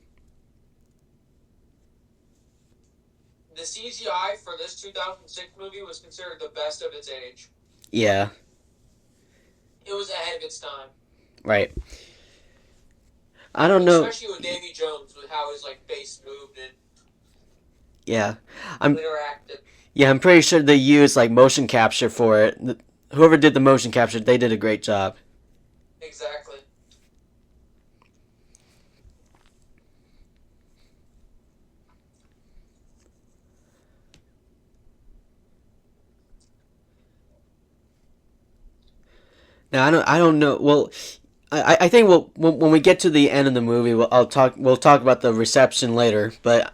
The CGI for this 2006 movie was considered the best of its age. Yeah, It was ahead of its time. right. I don't know. Especially with Davy Jones, with how his face moved and Yeah, I'm interacted. yeah I'm pretty sure they used like motion capture for it. Whoever did the motion capture, they did a great job. Exactly. Now I don't know. Well, I think when we get to the end of the movie, we'll talk about the reception later. But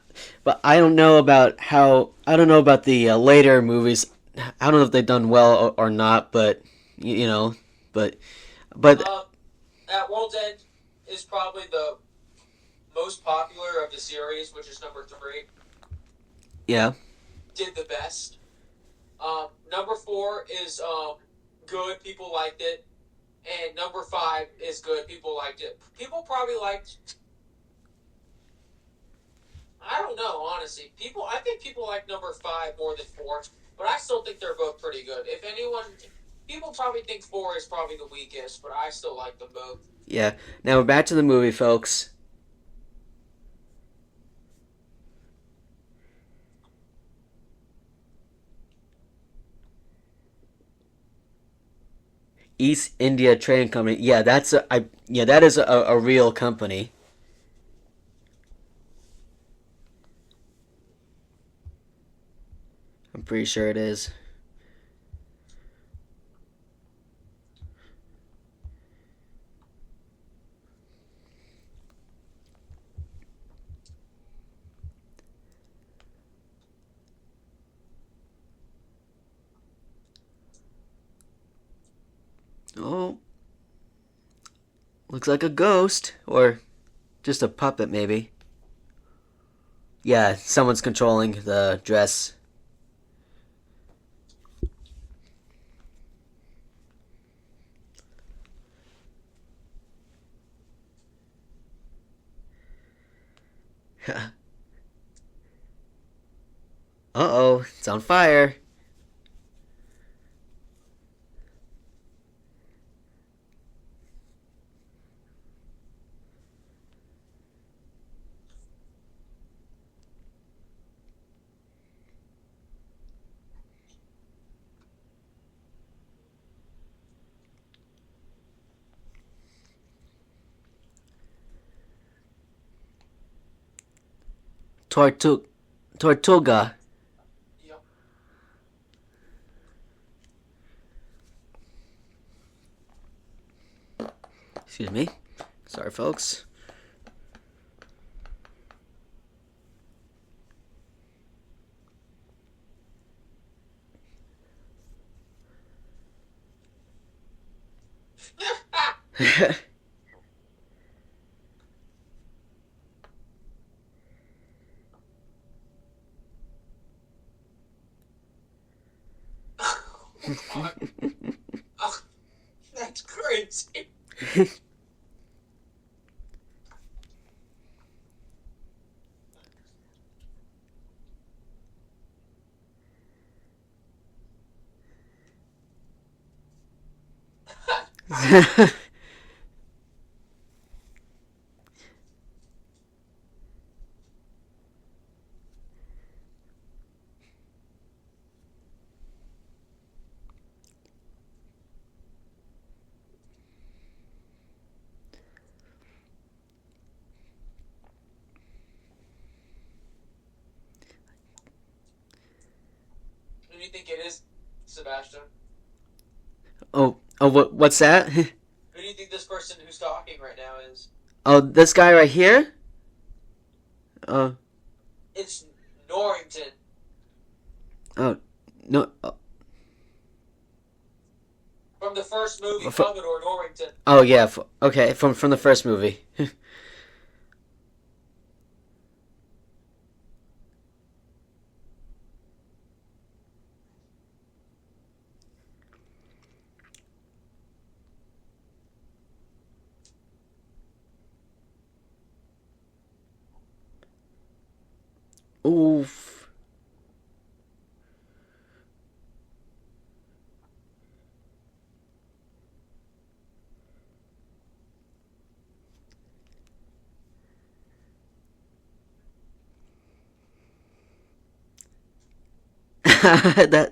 I don't know about I don't know about the later movies. I don't know if they've done well or not. But you know, but but At World's End is probably the most popular of the series, which is number 3. yeah, Did the best. Number 4 is good. People liked it. And number 5 is good. People liked it. People probably liked. I don't know, honestly. I think people like number 5 more than 4, but I still think they're both pretty good. If anyone, people probably think 4 is probably the weakest, but I still like them both. yeah. Now back to the movie, folks. East India Trading Company. Yeah, that is a real company. I'm pretty sure it is. Oh, looks like a ghost or just a puppet, maybe. Yeah, someone's controlling the dress. Uh-oh, it's on fire. Tortu- Tortuga. Yep. Excuse me. Sorry, folks. God. Oh, that's crazy. Who do you think it is, Sebastian? What's that? Who do you think this person who's talking right now is? Oh, this guy right here? Oh, It's Norrington. oh, no. From the first movie, F- Commodore Norrington. oh yeah, okay, from the first movie. Oof.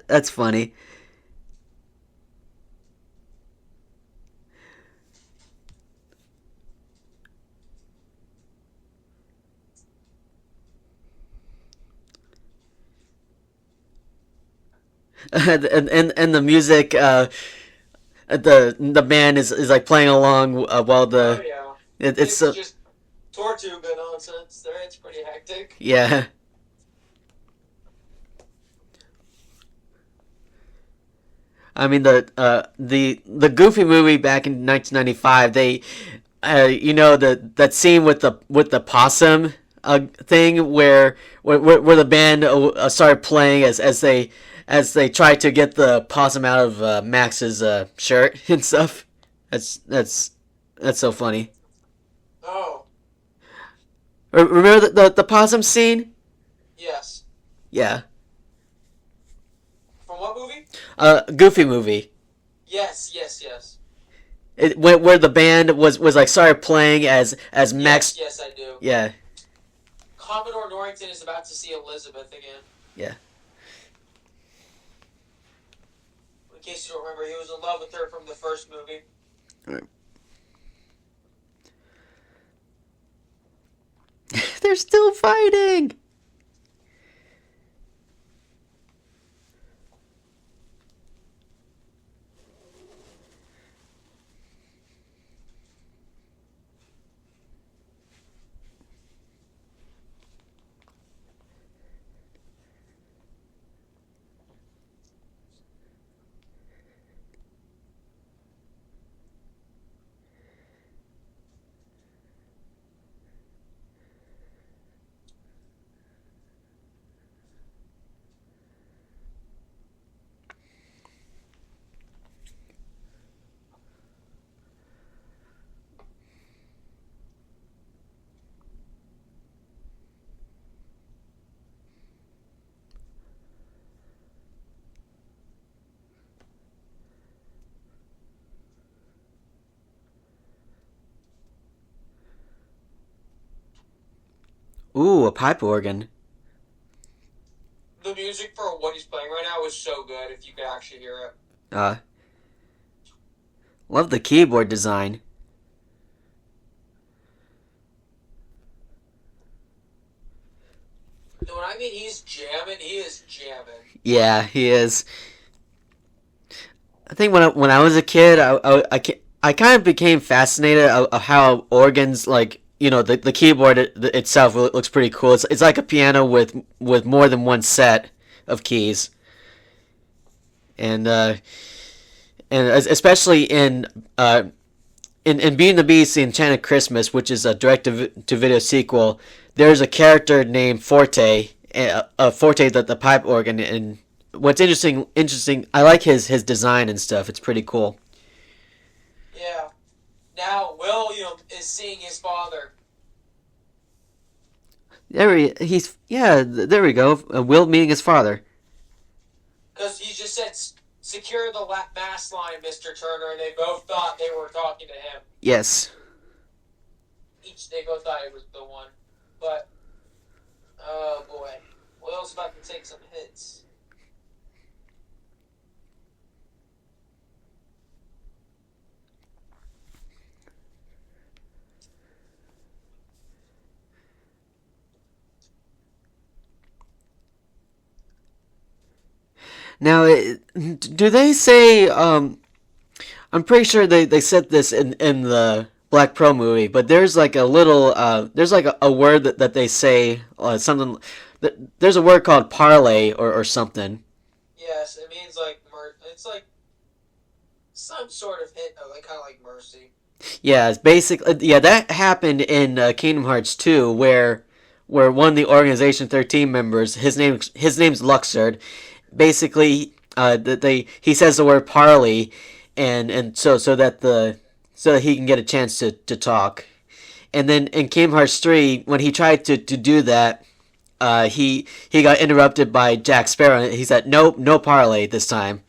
That's funny. And the music, the band is like playing along while Oh the yeah, it's it's so just Tortuga nonsense. There, it's pretty hectic. yeah. I mean the Goofy movie back in 1995. They that scene with the possum thing where the band started playing as they tried to get the possum out of Max's shirt and stuff. That's so funny. Oh, Remember the possum scene? yes. Yeah. From what movie? Goofy movie. Yes, yes, yes. Where the band was like started playing as Yes, Max. yes, I do. Yeah, Commodore Norrington is about to see Elizabeth again. yeah. In case you don't remember, he was in love with her from the first movie. They're still fighting. Ooh, a pipe organ. The music for what he's playing right now is so good if you could actually hear it. Uh, love the keyboard design. When I mean he's jamming, he is jamming. Yeah, he is. I think when I was a kid, I kind of became fascinated of how organs like the keyboard itself looks pretty cool. It's like a piano with more than one set of keys, and especially in Beauty and the Beast: The Enchanted Christmas, which is a direct-to-video sequel, there's a character named Forte, Forte, the pipe organ, and what's interesting. I like his design and stuff. It's pretty cool. Yeah. Now William is seeing his father. There we go. Will meeting his father. Because he just said, secure the mast line, Mr. Turner, and they both thought they were talking to him. Yes. They both thought it was the one. But, oh boy. Will's about to take some hits. Now, do they say? I'm pretty sure they said this in the Black Pro movie, but there's like a little there's like a word that they say something. There's a word called parlay or something. Yes, it means like it's like some sort of hint of like kind of like mercy. Yeah, it's basically yeah that happened in Kingdom Hearts 2 where one of the Organization 13 members his name's Luxord. Basically, he says the word parley, and so that he can get a chance to talk. And then in Kingdom Hearts 3, when he tried to do that, he got interrupted by Jack Sparrow. He said, "Nope, no parley this time."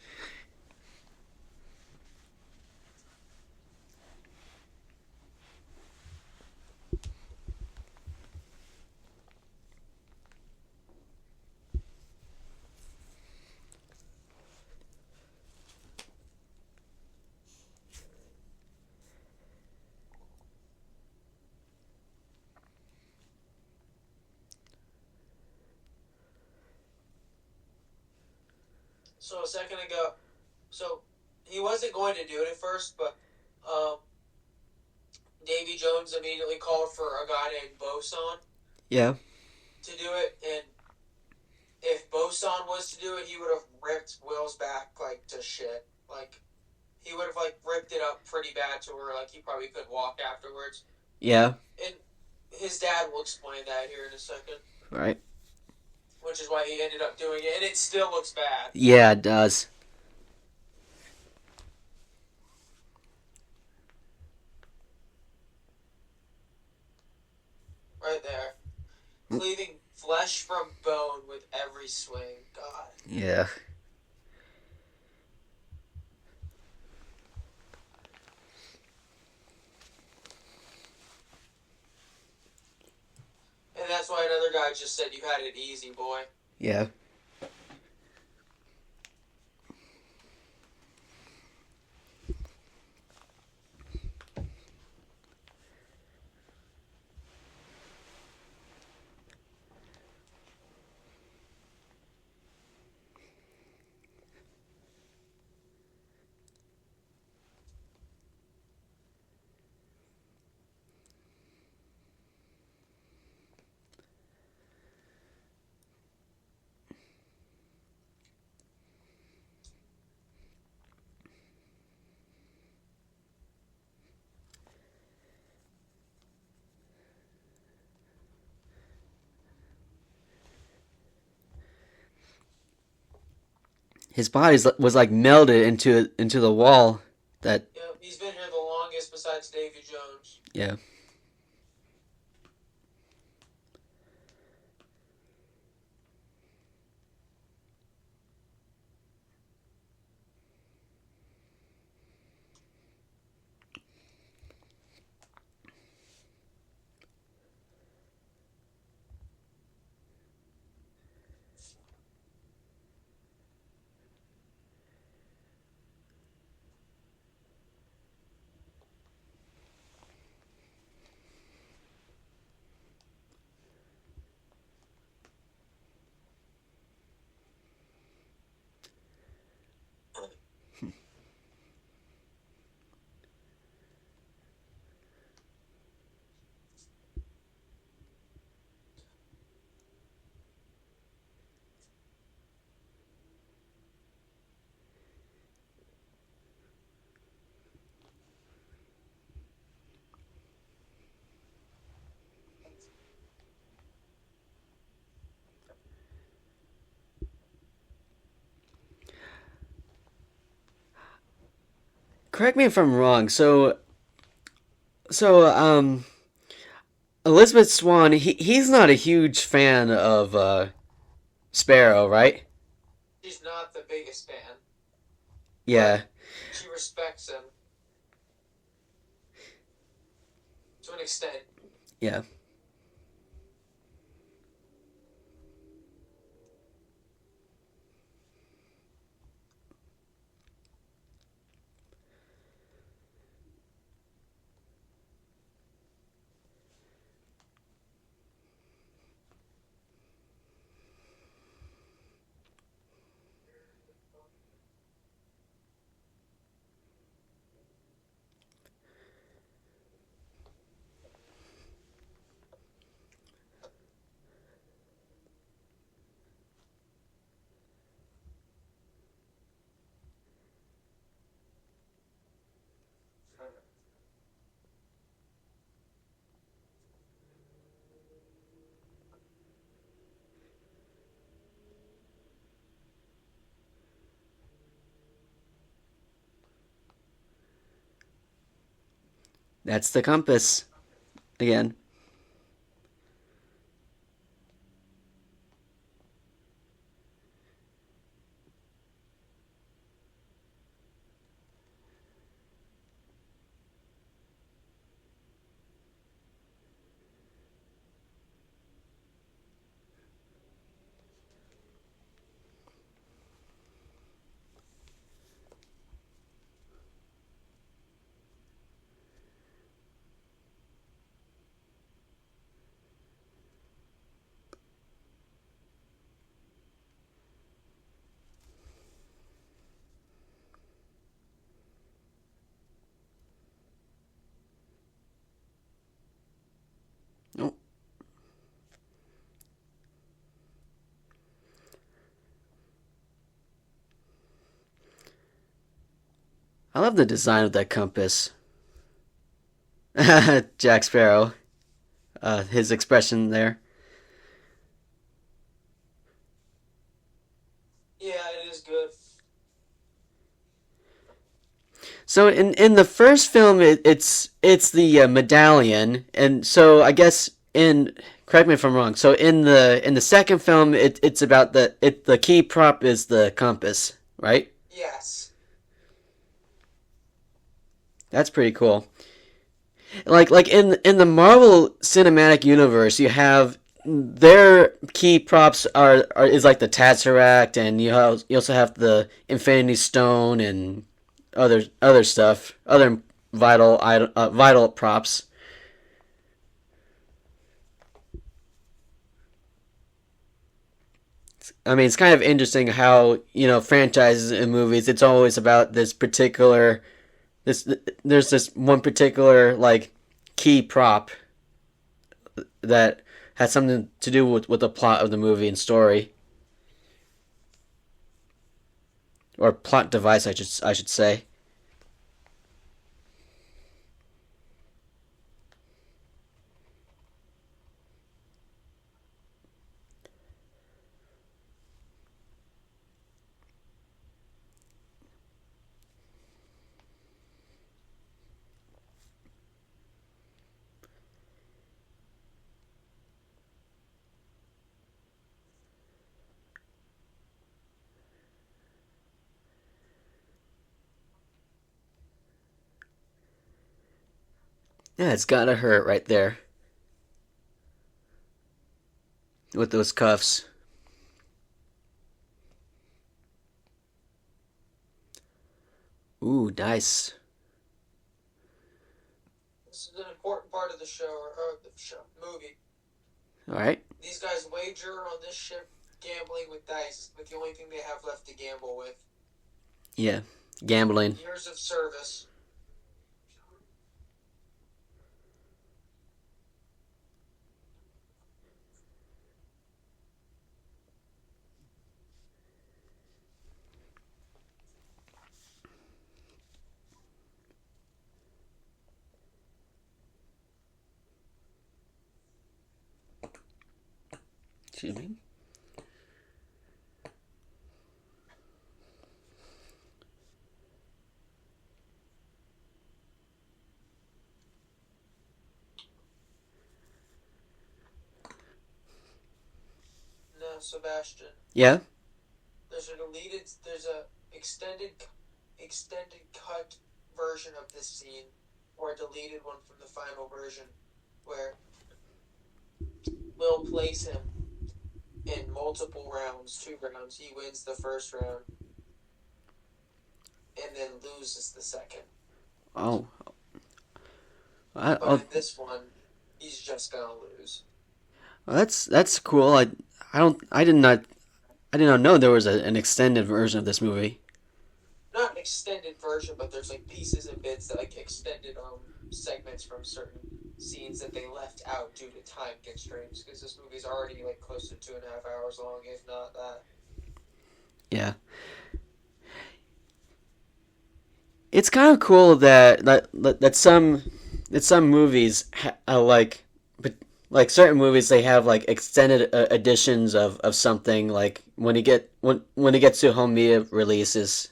So a second ago, so he wasn't going to do it at first, but um, Davy Jones immediately called for a guy named Boson Yeah, to do it, and if Boson was to do it, he would have ripped Will's back like to shit. Like he would have like ripped it up pretty bad to where like he probably couldn't walk afterwards. yeah, And his dad will explain that here in a second, right. which is why he ended up doing it, and it still looks bad Yeah, it does. right there, cleaving flesh from bone with every swing. God. Yeah. And that's why another guy just said you had it easy, boy. Yeah. His body was like melded into the wall. That Yeah, he's been here the longest besides Davy Jones. yeah. Correct me if I'm wrong. So Elizabeth Swan, he's not a huge fan of Sparrow, right? She's not the biggest fan, Yeah, but she respects him to an extent. yeah. That's the compass again. Oh, I love the design of that compass. Jack Sparrow, his expression there. Yeah, it is good. So in the first film, it's the medallion, and so I guess in correct me if I'm wrong. So in the second film, it's about the key prop is the compass, right? Yes. That's pretty cool. Like in the Marvel Cinematic Universe, you have their key props are is like the Tesseract, and you also have the Infinity Stone and other stuff, other vital props. I mean, it's kind of interesting how franchises and movies. It's always about this particular this. There's this one particular like key prop that has something to do with the plot of the movie and story, or plot device, I should say. Yeah, it's gotta hurt right there with those cuffs. Ooh, dice. This is an important part of the show, or the show, movie. All right. These guys wager on this ship gambling with dice, with the only thing they have left to gamble with. Yeah, gambling. Years of service. Excuse me. No, Sebastian. Yeah. There's a extended cut version of this scene, or a deleted one from the final version, where Will plays him in multiple rounds, 2 rounds. He wins the first round, and then loses the second. Oh. But in this one, he's just gonna lose. Well, that's cool. I did not know there was an extended version of this movie. Not an extended version, but there's like pieces and bits that like extended segments from certain scenes that they left out due to time constraints, because this movie's already like close to 2.5 hours long, if not that. Yeah. It's kind of cool that some movies like certain movies they have like extended editions of something like when it gets to home media releases.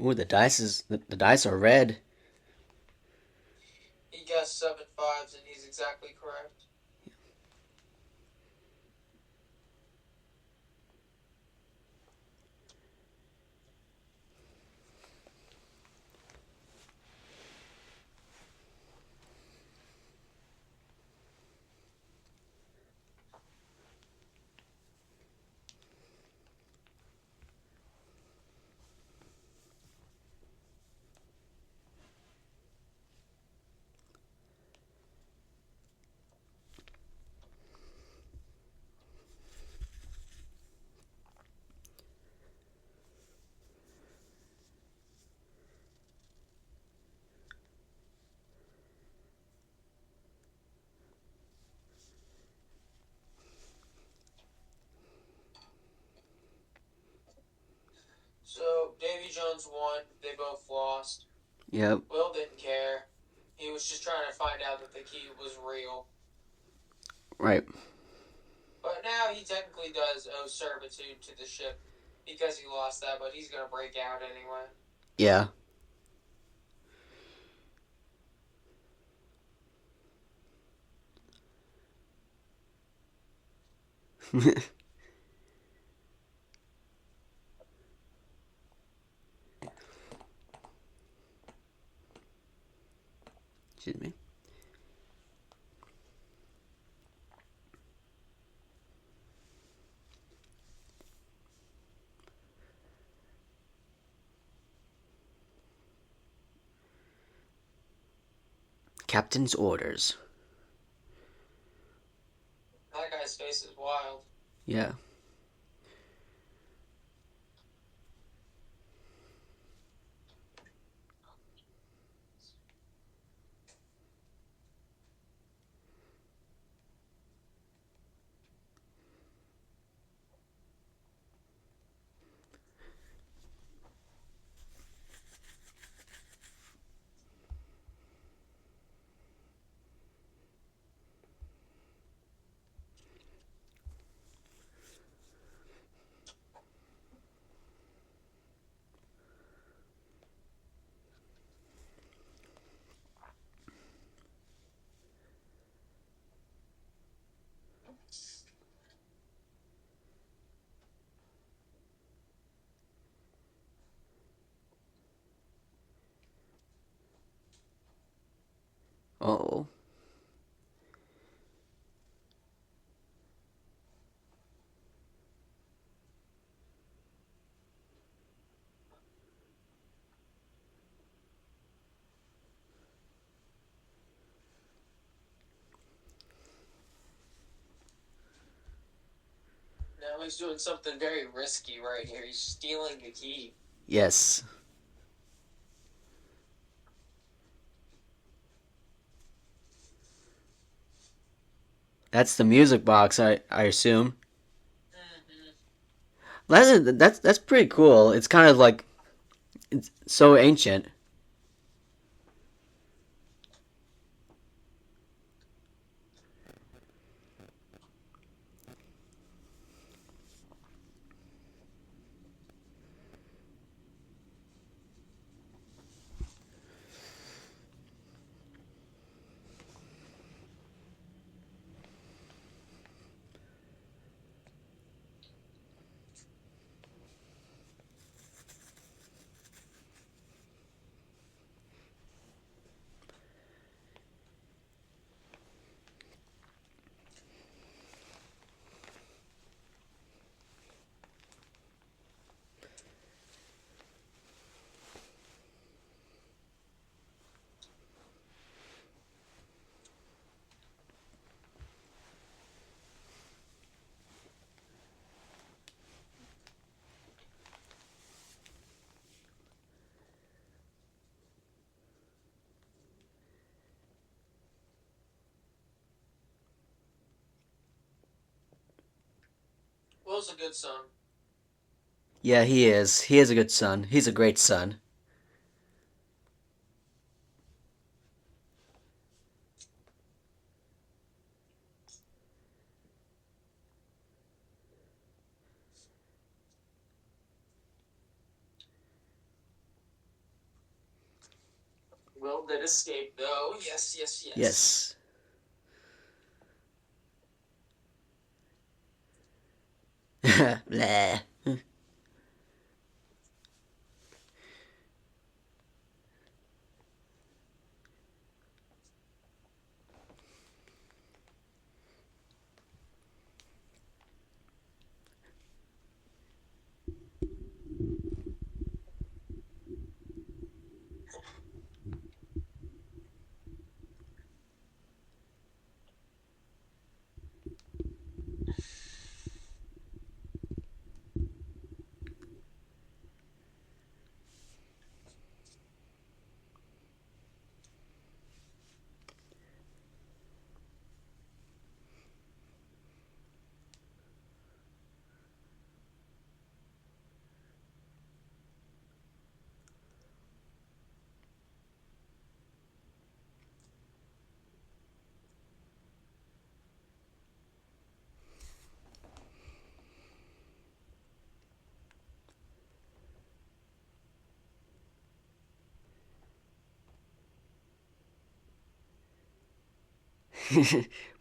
Ooh, the dice are red. He guessed 7 5s, and he's exactly correct. So Davy Jones won. They both lost. Yep. Will didn't care. He was just trying to find out that the key was real. Right. But now he technically does owe servitude to the ship because he lost that, but he's going to break out anyway. Yeah. Excuse me. Captain's orders. That guy's face is wild. Yeah. Oh. Now he's doing something very risky right here. He's stealing the key. Yes. That's the music box, I assume. Mm-hmm. That's pretty cool. It's kind of like it's so ancient. Will's a good son. Yeah, he is. He is a good son. He's a great son. Will did escape, though. Yes, yes, yes. Yes. Blah.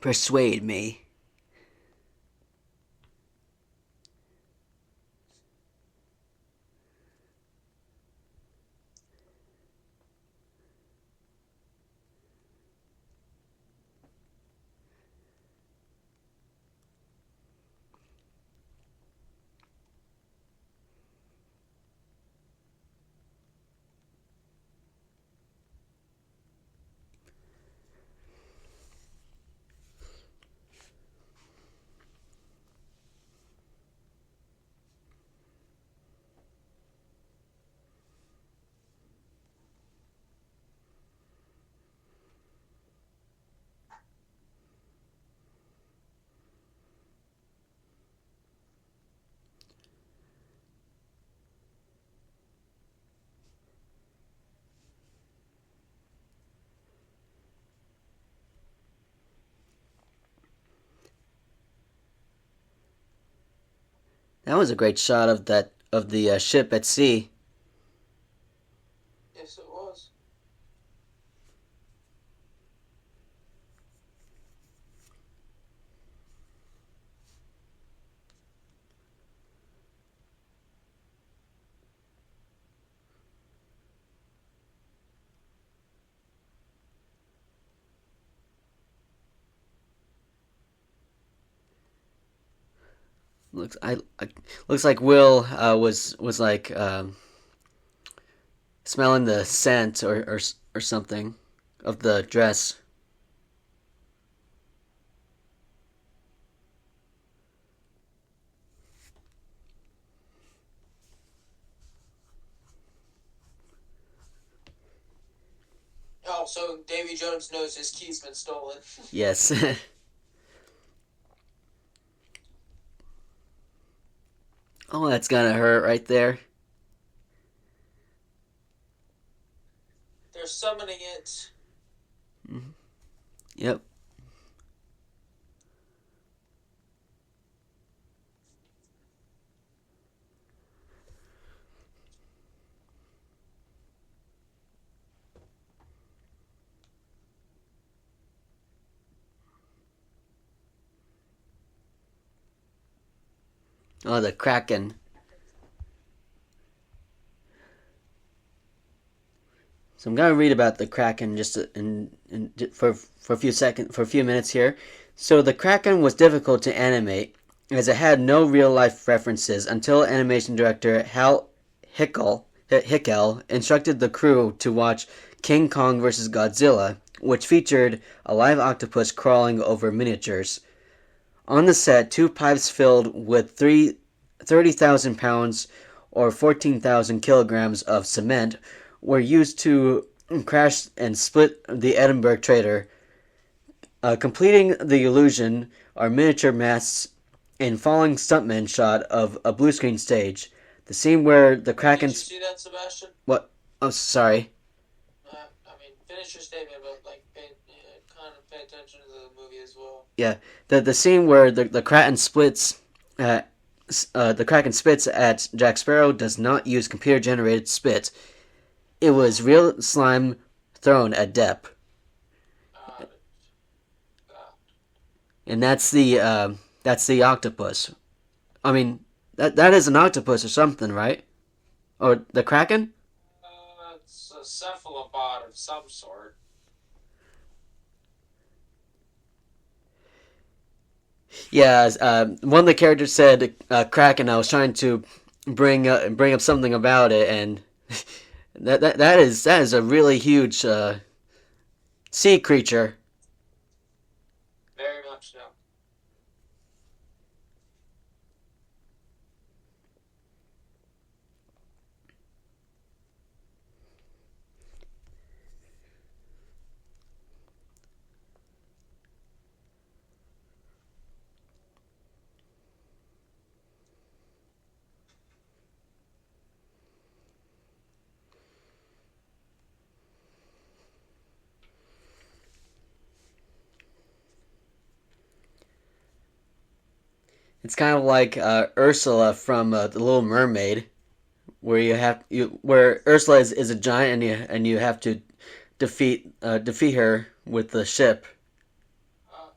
Persuade me. That was a great shot of the ship at sea. Yes, it was. Looks like Will was like smelling the scent or something of the dress. Oh, so Davy Jones knows his key's been stolen. Yes. Oh, that's gonna hurt right there. They're summoning it. Mm-hmm. Yep. Oh, the Kraken. So I'm gonna read about the Kraken just for a few seconds, for a few minutes here. So the Kraken was difficult to animate as it had no real life references until animation director Hal Hickel instructed the crew to watch King Kong vs. Godzilla, which featured a live octopus crawling over miniatures. On the set, two pipes filled with 30,000 pounds or 14,000 kilograms of cement were used to crash and split the Edinburgh Trader. Completing the illusion are miniature masts and falling stuntman shot of a blue screen stage. The scene where the Kraken. Did you see that, Sebastian? What? Oh, sorry. I mean, finish your statement, but kind of pay attention to the movie as well. Yeah, the scene where the Kraken splits. The Kraken spits at Jack Sparrow does not use computer generated spit. It was real slime throne, a dep, Uh, uh, and that's the octopus. I mean, that is an octopus or something, right? Or the kraken? it's a cephalopod of some sort. Yeah, one of the characters said kraken. I was trying to bring up something about it, and that is a really huge sea creature. Very much so. It's kind of like Ursula from the Little Mermaid, where where Ursula is a giant, and you have to defeat her with the ship. Uh,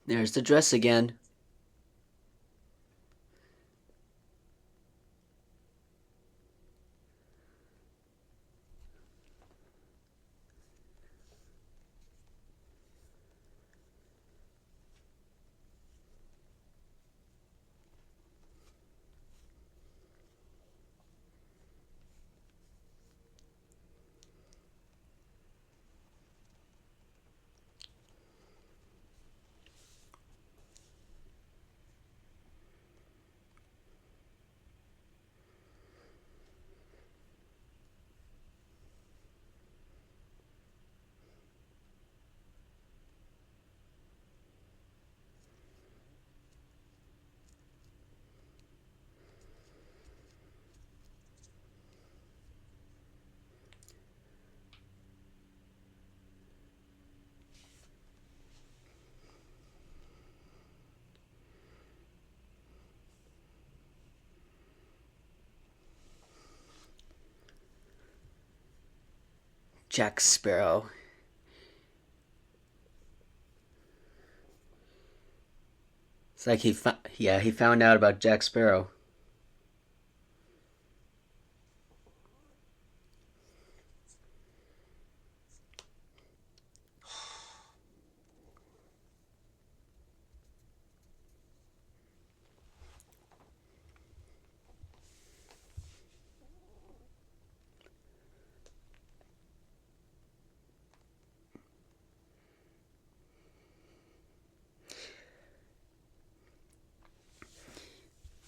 There's the dress again. Jack Sparrow. It's like he found out about Jack Sparrow.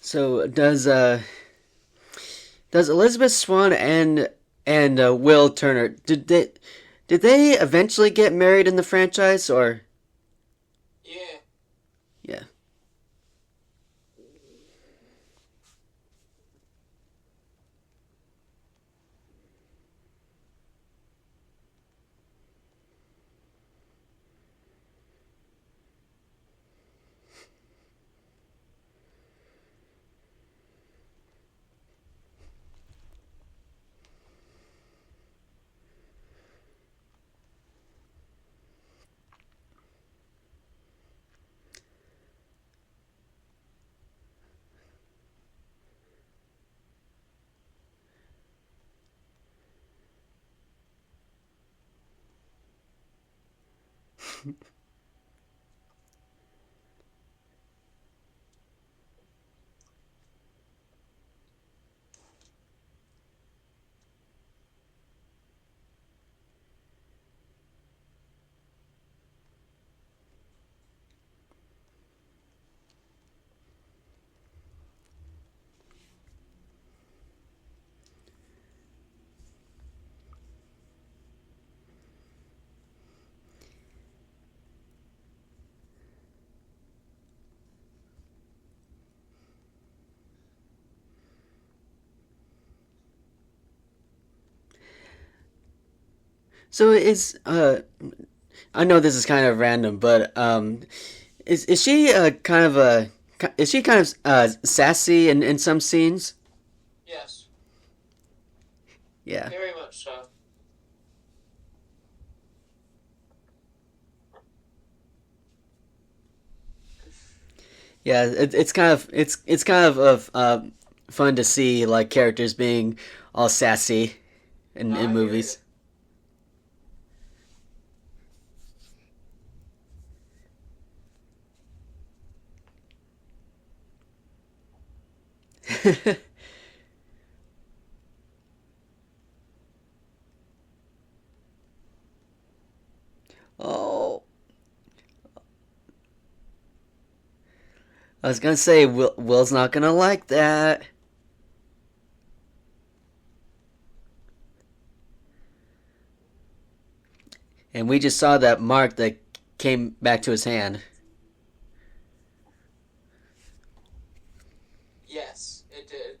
So does Elizabeth Swann and Will Turner did they eventually get married in the franchise, or yeah. yeah? So I know this is kind of random, but is she kind of a is she kind of sassy in some scenes? Yes, Yeah. very much so. Yeah, it's kind of fun to see like characters being all sassy in I hear you. movies. Oh, I was gonna say Will's not gonna like that, and we just saw that mark that came back to his hand. Yes, it did.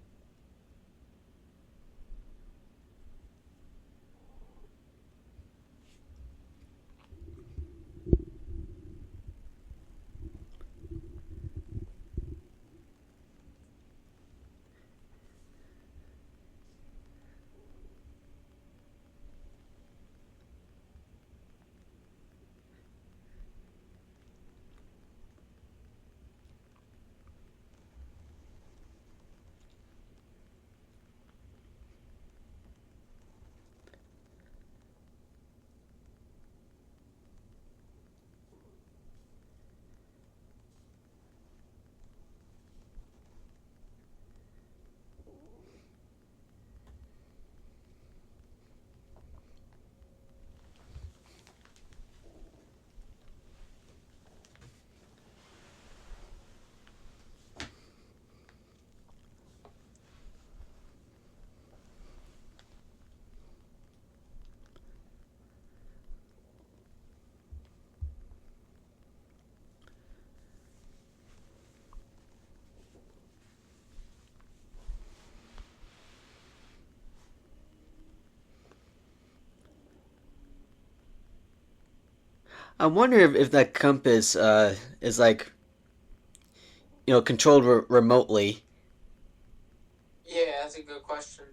I wonder if that compass is like controlled remotely. Yeah, that's a good question.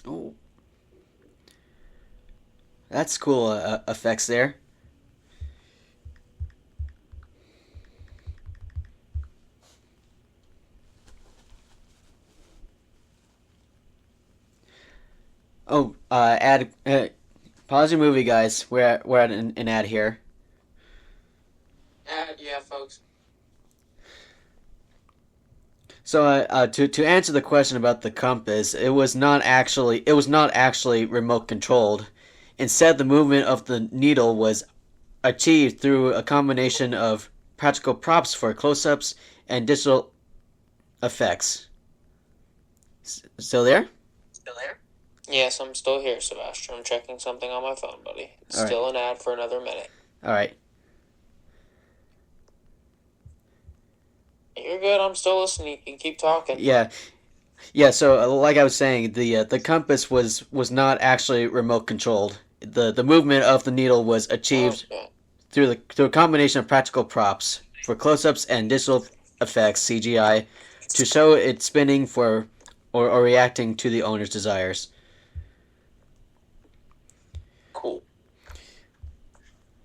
Oh, that's cool effects there. Oh, ad. Pause your movie, guys. We're at an ad here. Yeah, folks. So to answer the question about the compass, it was not actually remote controlled. Instead, the movement of the needle was achieved through a combination of practical props for close-ups and digital effects. Still there? Still there? Yes, I'm still here, Sebastian. I'm checking something on my phone, buddy. It's All right. still an ad for another minute. All right. You're good. I'm still listening. You can keep talking. Yeah. Yeah, so like I was saying, the compass was not actually remote controlled. The movement of the needle was Oh, achieved well, through a combination of practical props for close-ups and digital effects (CGI) to show it spinning for or reacting to the owner's desires. cool.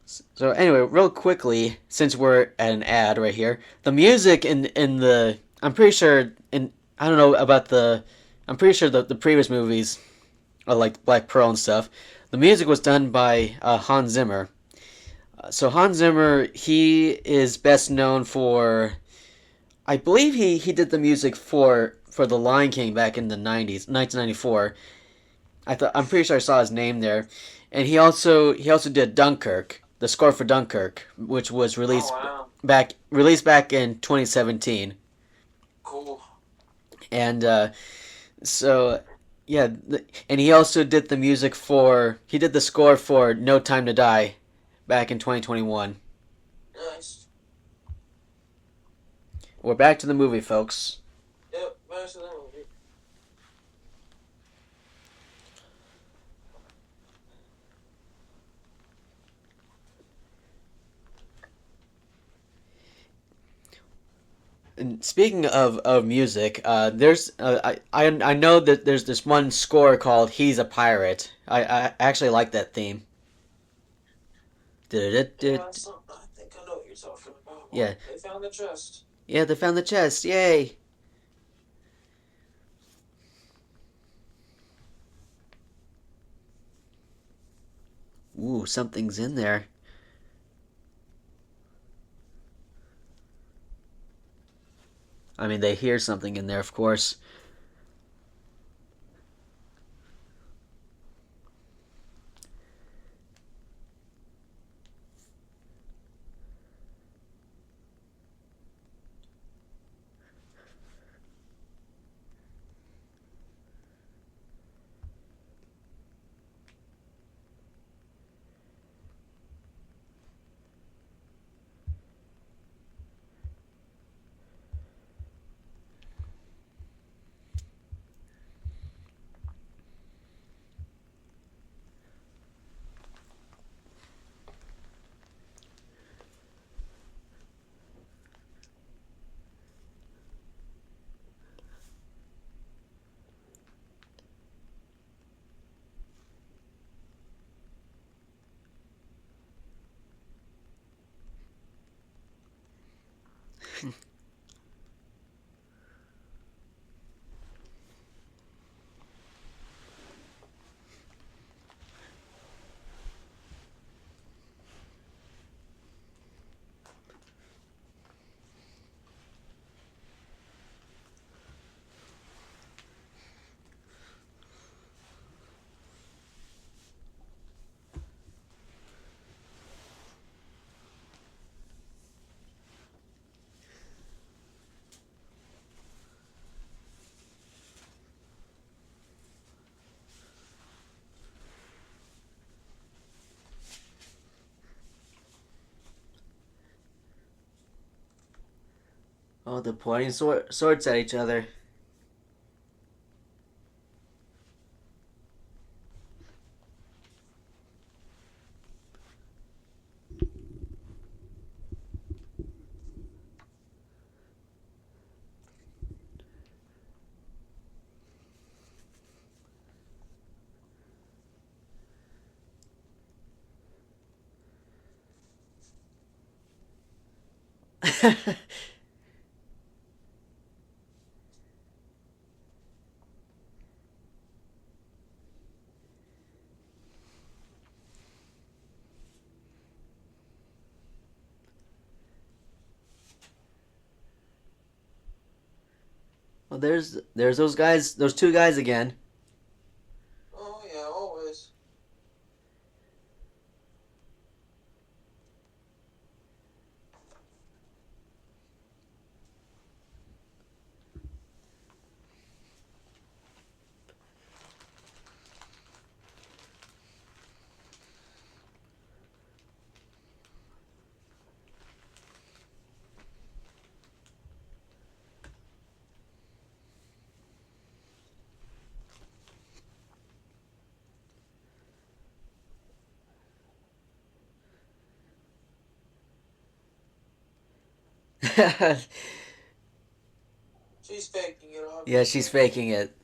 So anyway, real quickly, since we're at an ad right here, the music in the I'm pretty sure in I don't know about the I'm pretty sure the previous movies like Black Pearl and stuff, the music was done by Hans Zimmer. So Hans Zimmer, he is best known for I believe he did the music for The Lion King back in the 90s, 1994. I'm pretty sure I saw his name there, and he also did Dunkirk, the score for Dunkirk, which was Oh, wow. released back in 2017, Cool. and so yeah, and he also did the music for he did the score for No Time to Die back in 2021. Nice. We're back to the movie, folks. Yep, most of the movie. And speaking of music, there's I know that there's this one score called "He's a Pirate." I actually like that theme. Yeah, I think I know what you're talking about. Yeah, Oh, they found the chest. yeah, they found the chest! Yay! Ooh, something's in there. I mean, they hear something in there, of course. Oh, they're pointing swords at each other. Well, there's those two guys again. Oh, yeah, always. She's faking it, Yeah, she's obviously. faking it.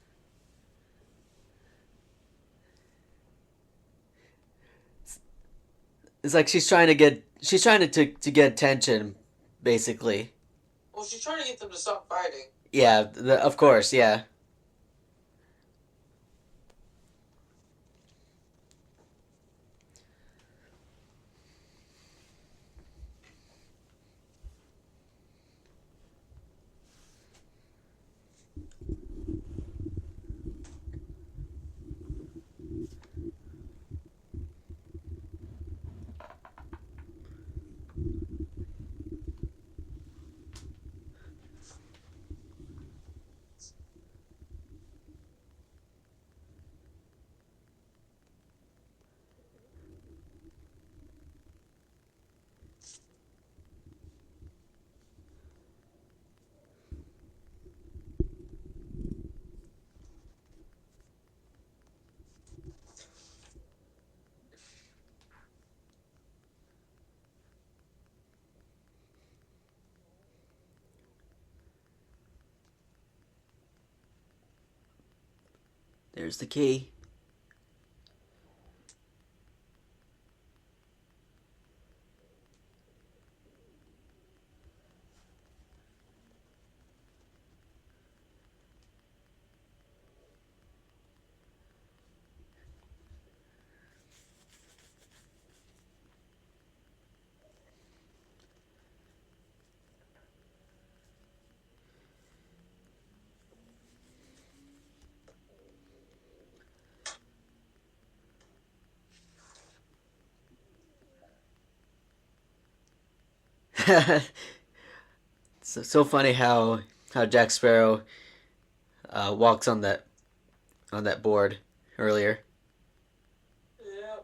It's like she's trying to get attention, basically. Well, she's trying to get them to stop fighting. Yeah, of course, yeah. There's the key. So funny how Jack Sparrow walks on that board earlier. Yeah.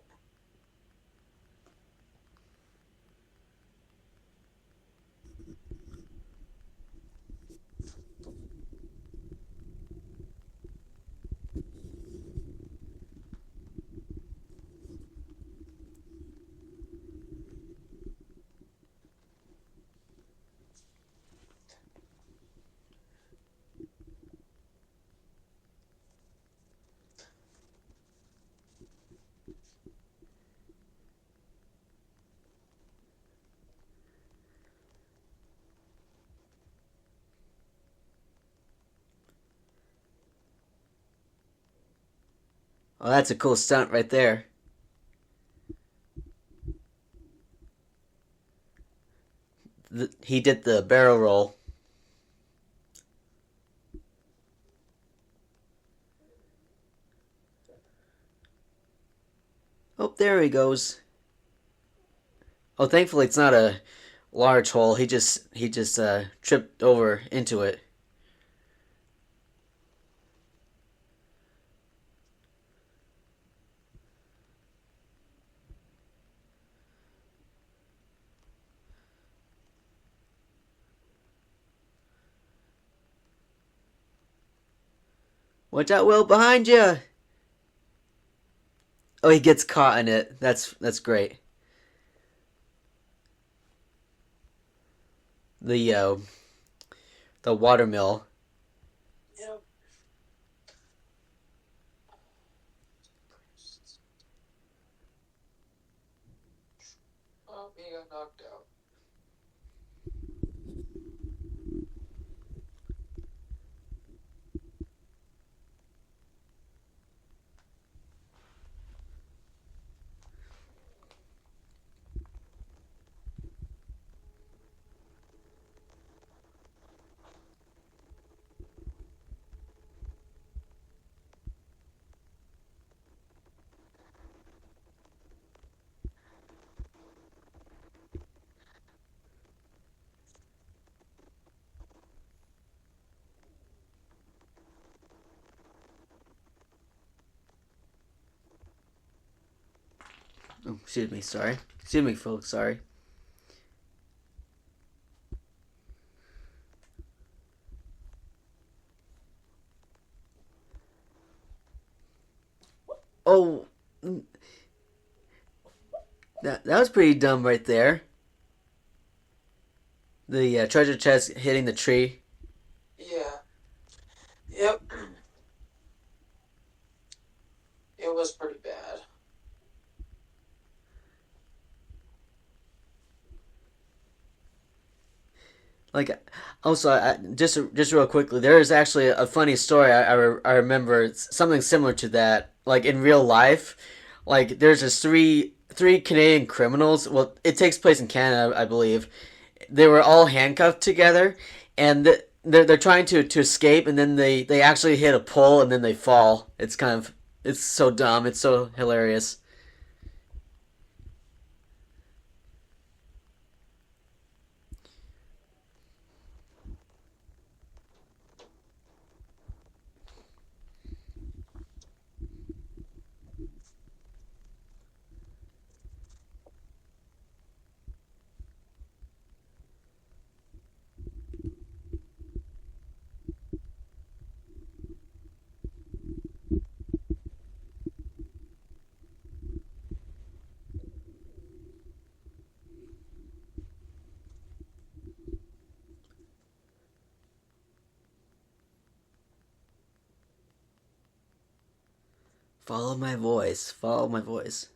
Oh, that's a cool stunt right there. He did the barrel roll. Oh, there he goes. Oh, thankfully it's not a large hole. He just tripped over into it. Watch out, Will, behind you. Oh, he gets caught in it. That's great. The uh, the watermill. Yep. Oh, he got knocked out. Oh, excuse me, sorry. Excuse me, folks, sorry. Oh, that was pretty dumb right there. The treasure chest hitting the tree. Yeah. Yep. It was pretty bad. Like, also, just real quickly, there is actually a funny story. I remember something similar to that. Like in real life, like there's just three Canadian criminals. Well, it takes place in Canada, I believe. They were all handcuffed together, and they're trying to escape, and then they actually hit a pole, and then they fall. It's so dumb. It's so hilarious. Follow my voice. Follow my voice.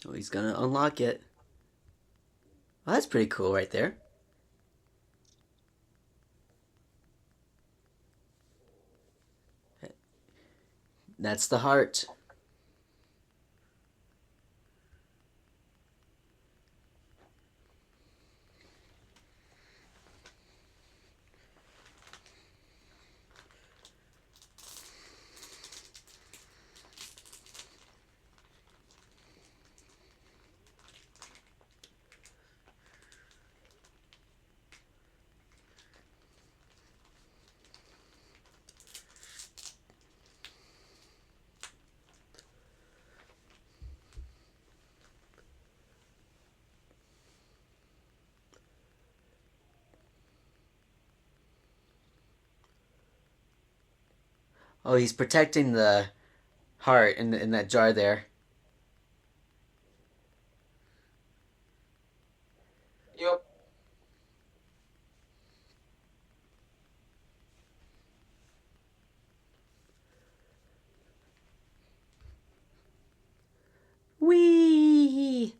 Oh, he's gonna unlock it. Well, that's pretty cool right there. That's the heart. Oh, he's protecting the heart in that jar there. Yep. Wee.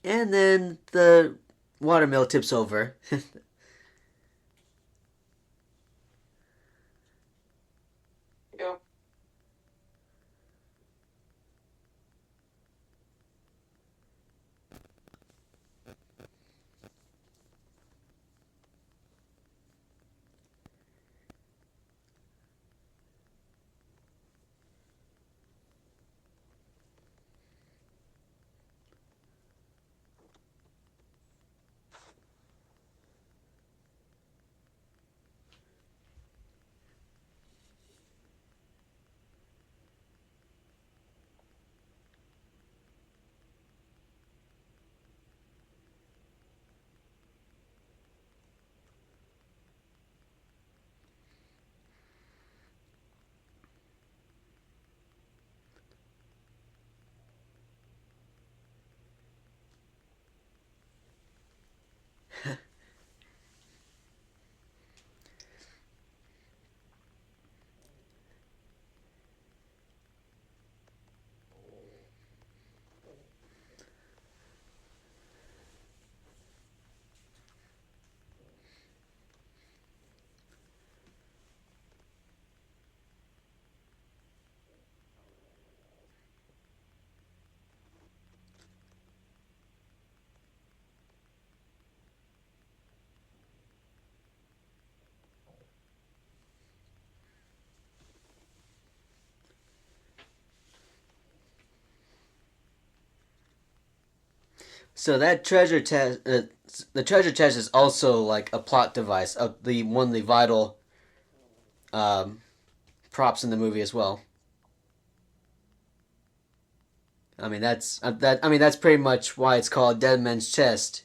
And then the watermill tips over. Yep. So that treasure chest, the treasure chest is also like a plot device of the one of the vital um, props in the movie as well. that's pretty much why it's called Dead Man's Chest.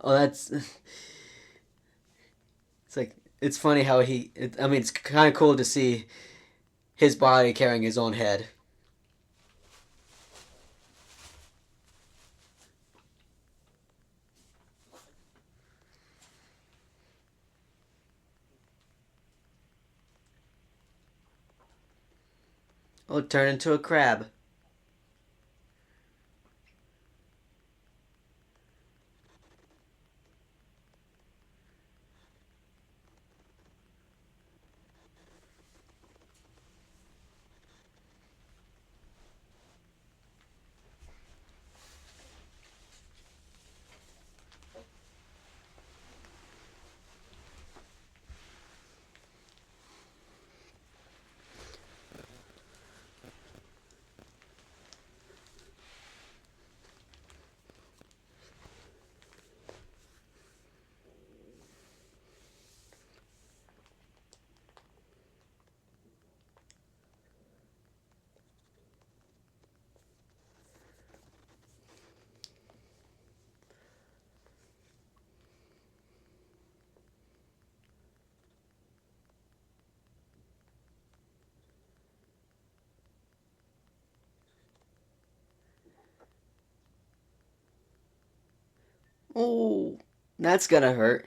Oh, that's it's like it's funny how it's kind of cool to see his body carrying his own head. Oh, turn into a crab. Oh, that's gonna hurt.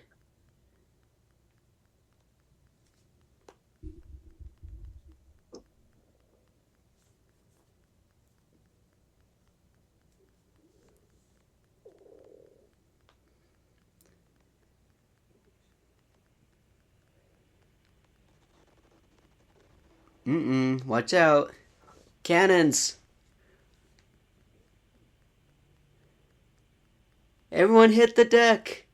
Mm-mm. Watch out. Cannons. Everyone hit the deck.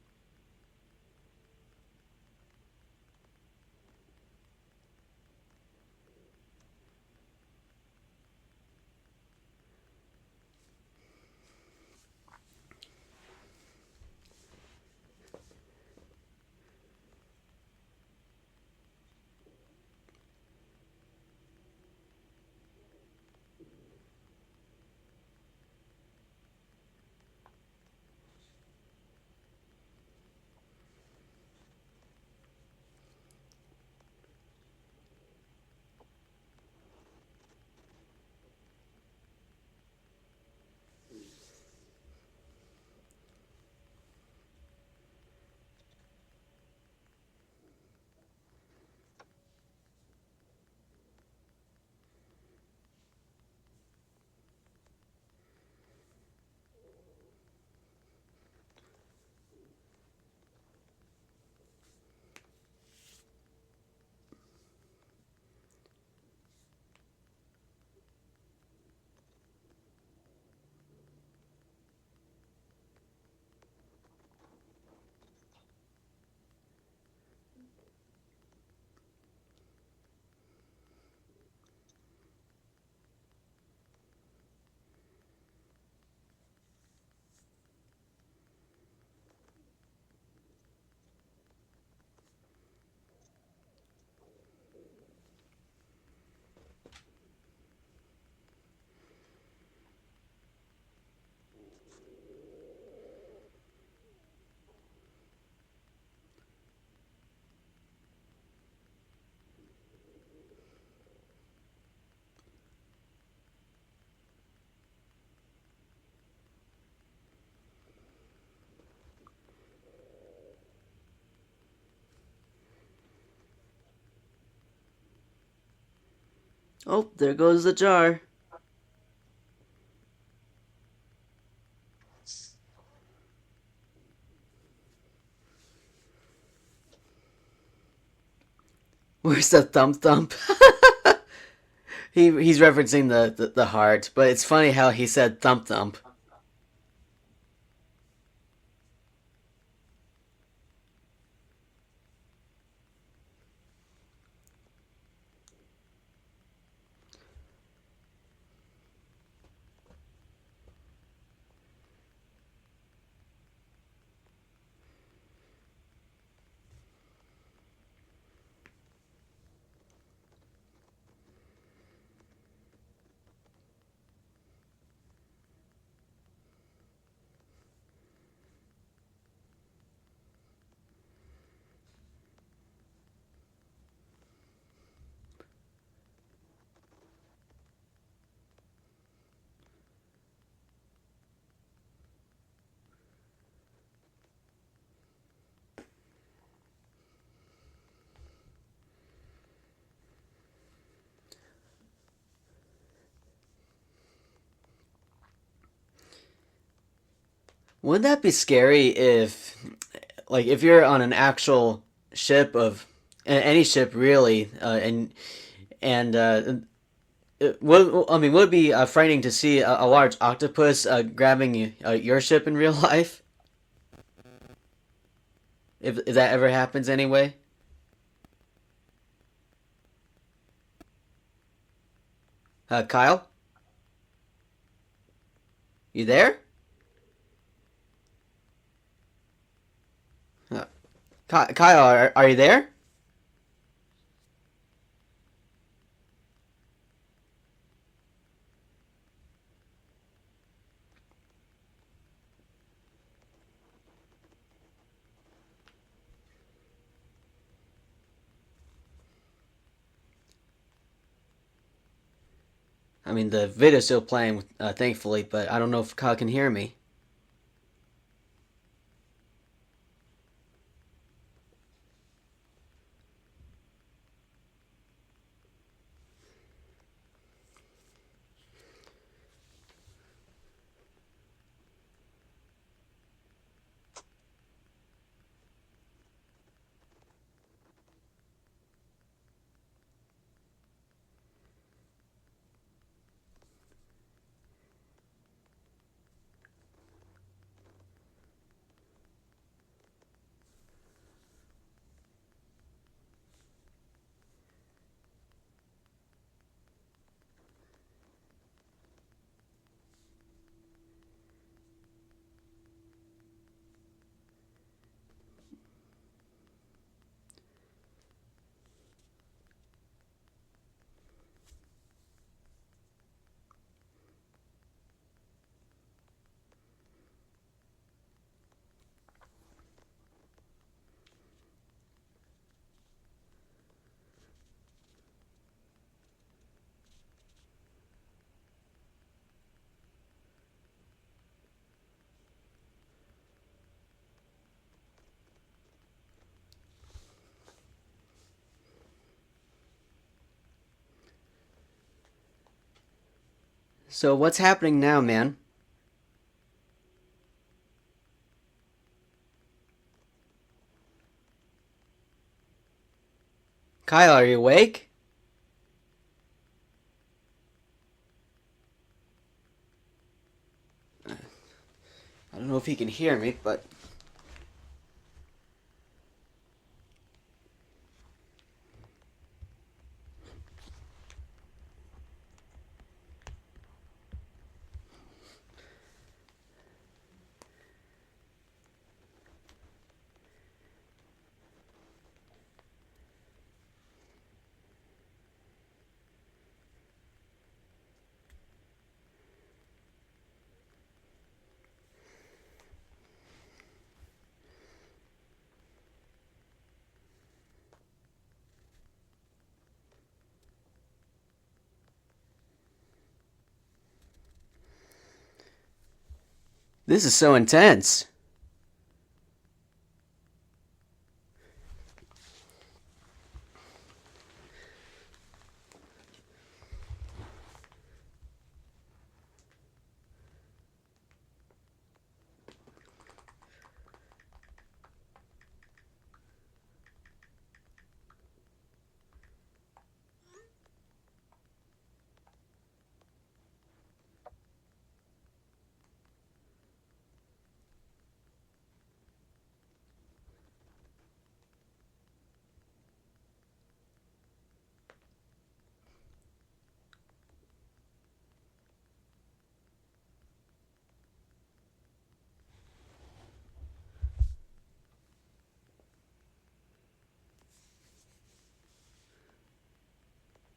Oh, there goes the jar. Where's the thump thump? He's referencing the heart, but it's funny how he said thump thump. Wouldn't that be scary if, like, if you're on an actual ship of any ship really, and would it be frightening to see a large octopus grabbing your ship in real life? If that ever happens anyway. Kyle, you there? Uh, Kyle, are you there? I mean, the video's still playing, thankfully, but I don't know if Kyle can hear me. So what's happening now, man? Kyle, are you awake? I don't know if he can hear me, but this is so intense.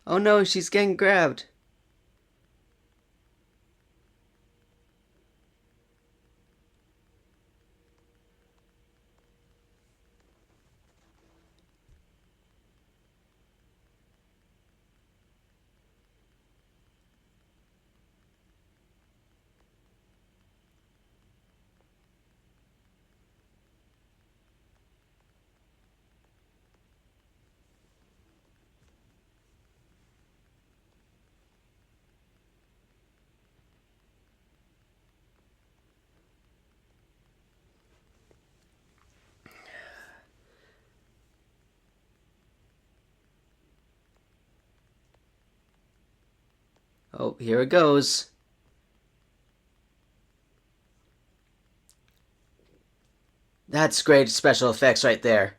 Oh no, she's getting grabbed. Oh, here it goes. That's great special effects right there.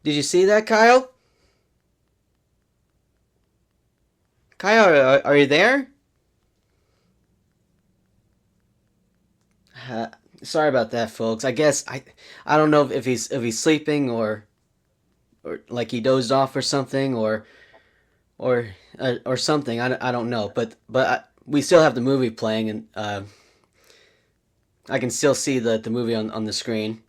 Did you see that, Kyle? Kyle, are you there? Uh, Sorry about that, folks. I guess I don't know if he's sleeping or like he dozed off or something or something. I don't know, but we still have the movie playing and I can still see the movie on the screen.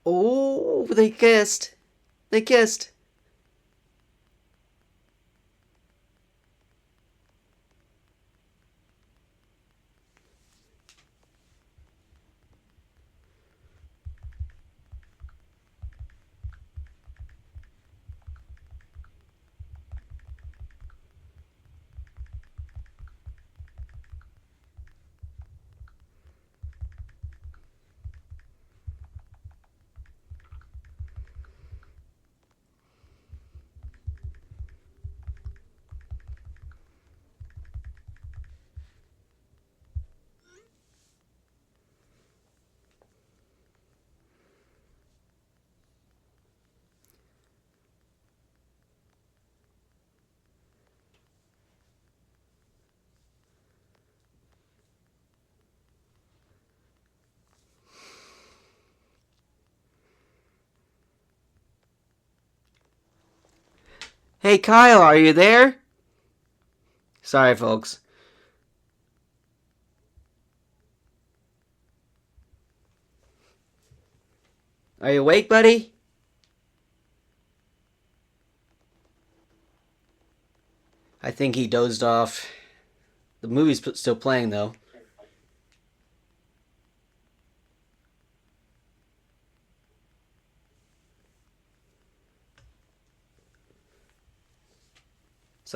Oh, they kissed. They kissed. Hey, Kyle, are you there? Sorry, folks. Are you awake, buddy? I think he dozed off. The movie's still playing, though.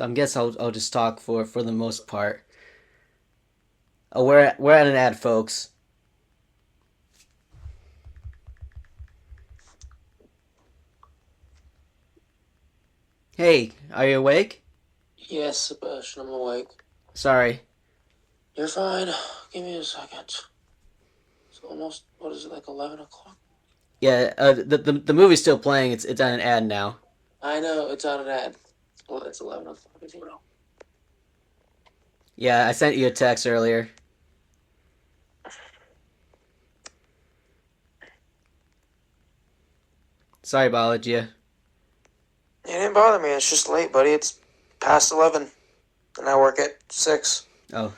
So I guess I'll just talk for the most part. Oh, we're at an ad, folks. Hey, are you awake? Yes, Sebastian, I'm awake. Sorry. You're fine. Give me a second. It's almost, what is it, like 11 o'clock? Yeah, the movie's still playing. It's on an ad now. I know, it's on an ad. Well, it's 11 o'clock as well. Yeah, I sent you a text earlier. Sorry, bothered you. It didn't bother me. It's just late, buddy. It's past 11. And I work at 6. Oh,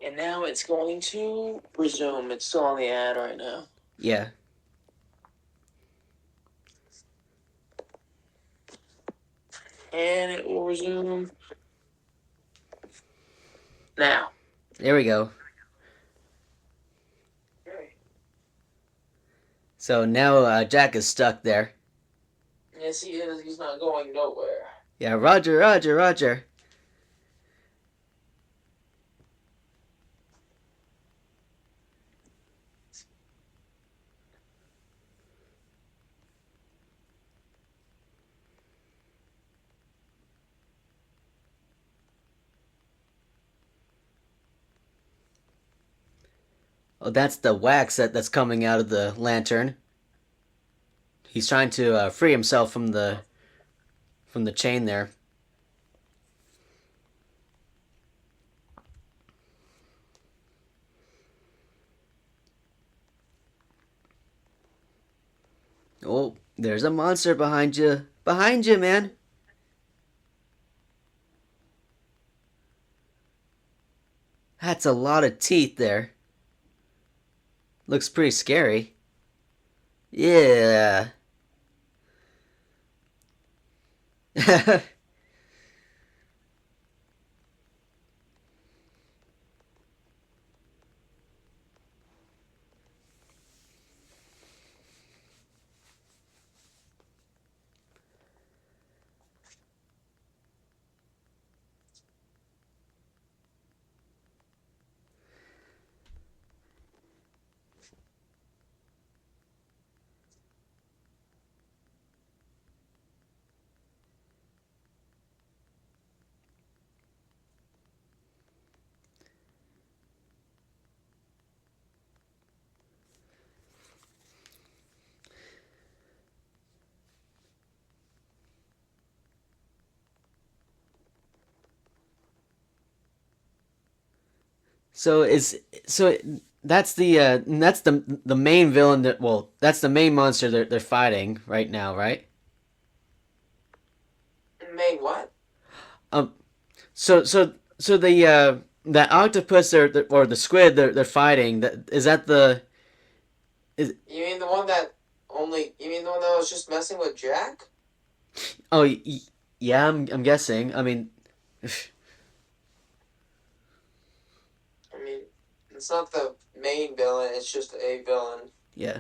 And now it's going to resume. It's still on the ad right now. yeah. And it will resume now. There we go. Okay. So now Jack is stuck there. Yes, he is. He's not going nowhere. Yeah, Roger, Roger, Roger. Oh, that's the wax that's coming out of the lantern. He's trying to free himself from the chain there. Oh, there's a monster behind you. Behind you, man. That's a lot of teeth there. Looks pretty scary. Yeah. so is so that's the main villain that well that's the main monster they're fighting right now, right? Made what? Um. So the octopus or the squid they're fighting that is that the is You mean the one that only? You mean the one that was just messing with Jack? oh yeah I'm guessing. I mean I mean, it's not the main villain. It's just a villain. yeah.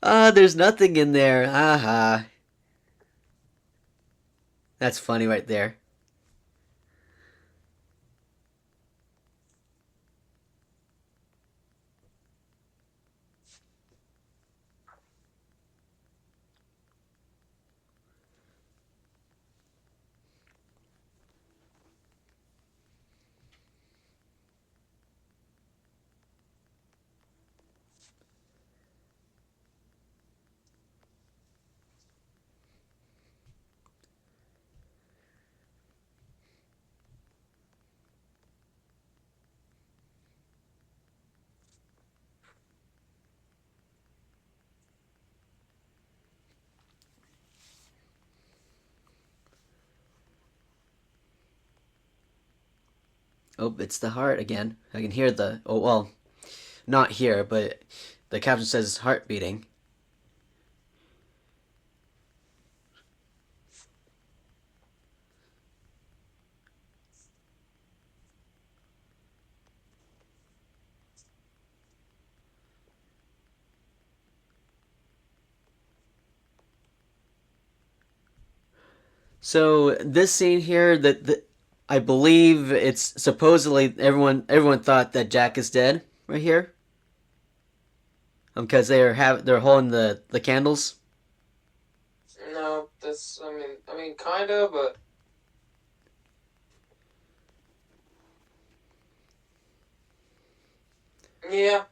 There's nothing in there. Haha. That's funny right there. Oh, it's the heart again. I can hear the oh well, not here, but the caption says heart beating. So this scene here that I believe it's supposedly everyone thought that Jack is dead right here because they're holding the candles. No, that's. I mean, kind of, but yeah.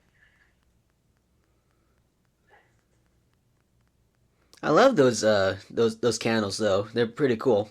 I love those candles though. They're pretty cool.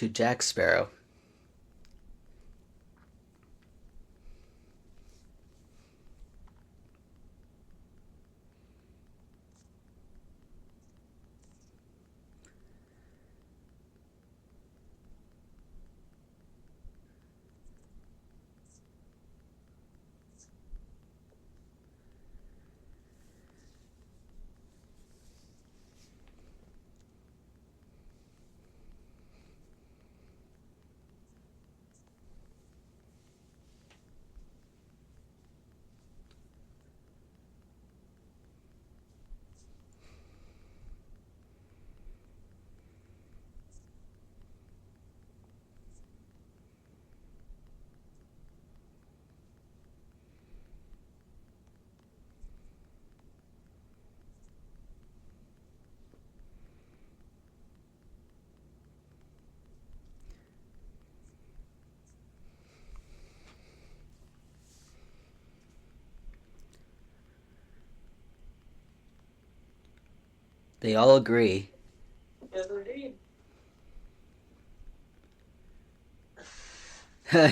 to Jack Sparrow. They all agree. Yes, indeed.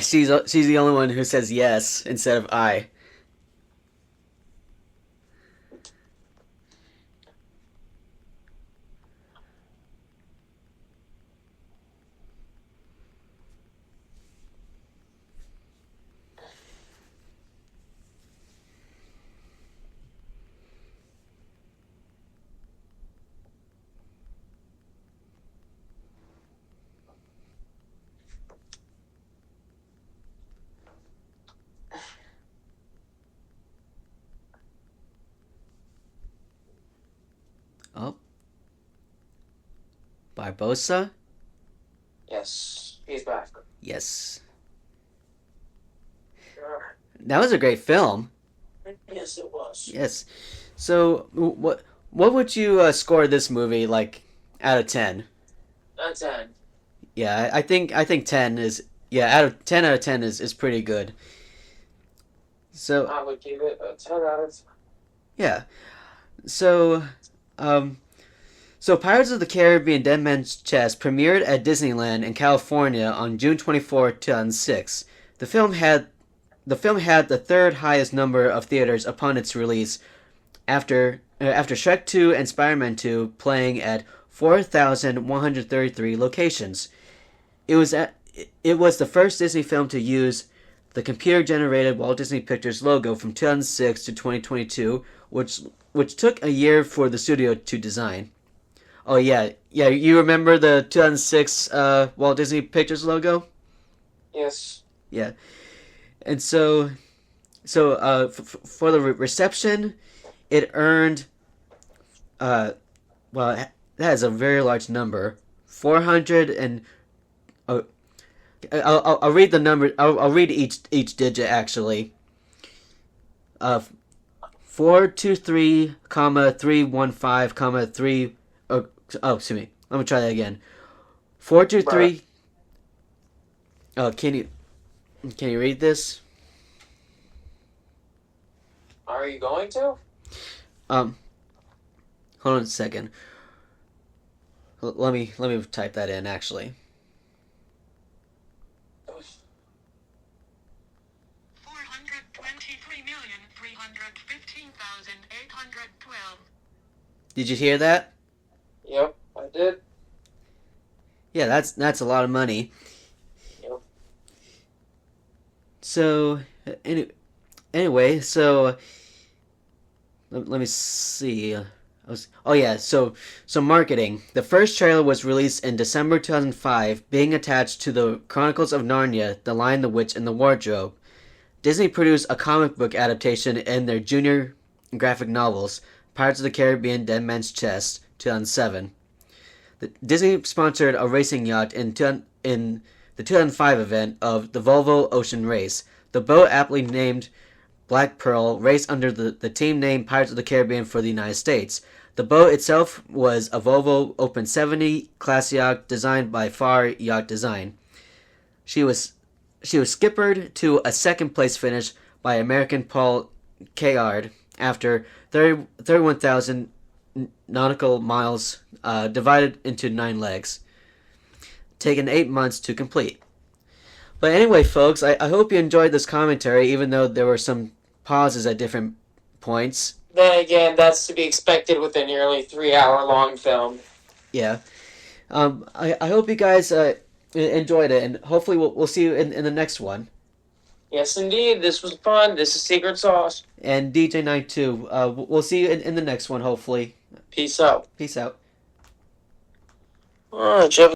She's the only one who says yes instead of I. Oh, Barbosa? Yes, he's back. Yes. Sure. That was a great film. Yes, it was. Yes. So, what would you score this movie like out of 10? That's 10. Yeah, I think 10 is out of 10 out of 10 is pretty good. So, I would give it a 10 out of 10. yeah. So, um so Pirates of the Caribbean Dead Man's Chest premiered at Disneyland in California on June 24, 2006. The film had the third highest number of theaters upon its release after Shrek 2 and Spider-Man 2 playing at 4,133 locations. It was the first Disney film to use the computer-generated Walt Disney Pictures logo from 2006 to 2022, which took a year for the studio to design. Oh yeah, yeah. You remember the 2006 Walt Disney Pictures logo? Yes. Yeah. And for the reception, it earned that is a very large number. 400 and I'll read the number. I'll read each digit actually. 423, comma 315, comma 3. Oh, excuse me. Let me try that again. 423. Oh, can you read this? Are you going to? Hold on a second. Let me type that in actually. 423,315,812. Did you hear that? Yep, I did. Yeah, that's a lot of money. Yep. So anyway, so let me see. So marketing. The first trailer was released in December 2005, being attached to the Chronicles of Narnia: The Lion, the Witch, and the Wardrobe. Disney produced a comic book adaptation in their junior graphic novels, Pirates of the Caribbean: Dead Man's Chest, 2007. Disney sponsored a racing yacht in the 2005 event of the Volvo Ocean Race. The boat, aptly named Black Pearl, raced under the team name Pirates of the Caribbean for the United States. The boat itself was a Volvo Open 70 class yacht designed by Far Yacht Design. She was skippered to a second place finish by American Paul Kayard after 31,000 nautical miles divided into 9 legs. taken 8 months to complete. But anyway, folks, I hope you enjoyed this commentary, even though there were some pauses at different points. Then again, that's to be expected with a nearly 3-hour long film. Yeah. I hope you guys enjoyed it, and hopefully we'll see you in the next one. Yes, indeed. This was fun. This is Secret Sauce. And DJ Night 2. We'll see you in the next one, hopefully. Peace out. Peace out. Oh, Jeff.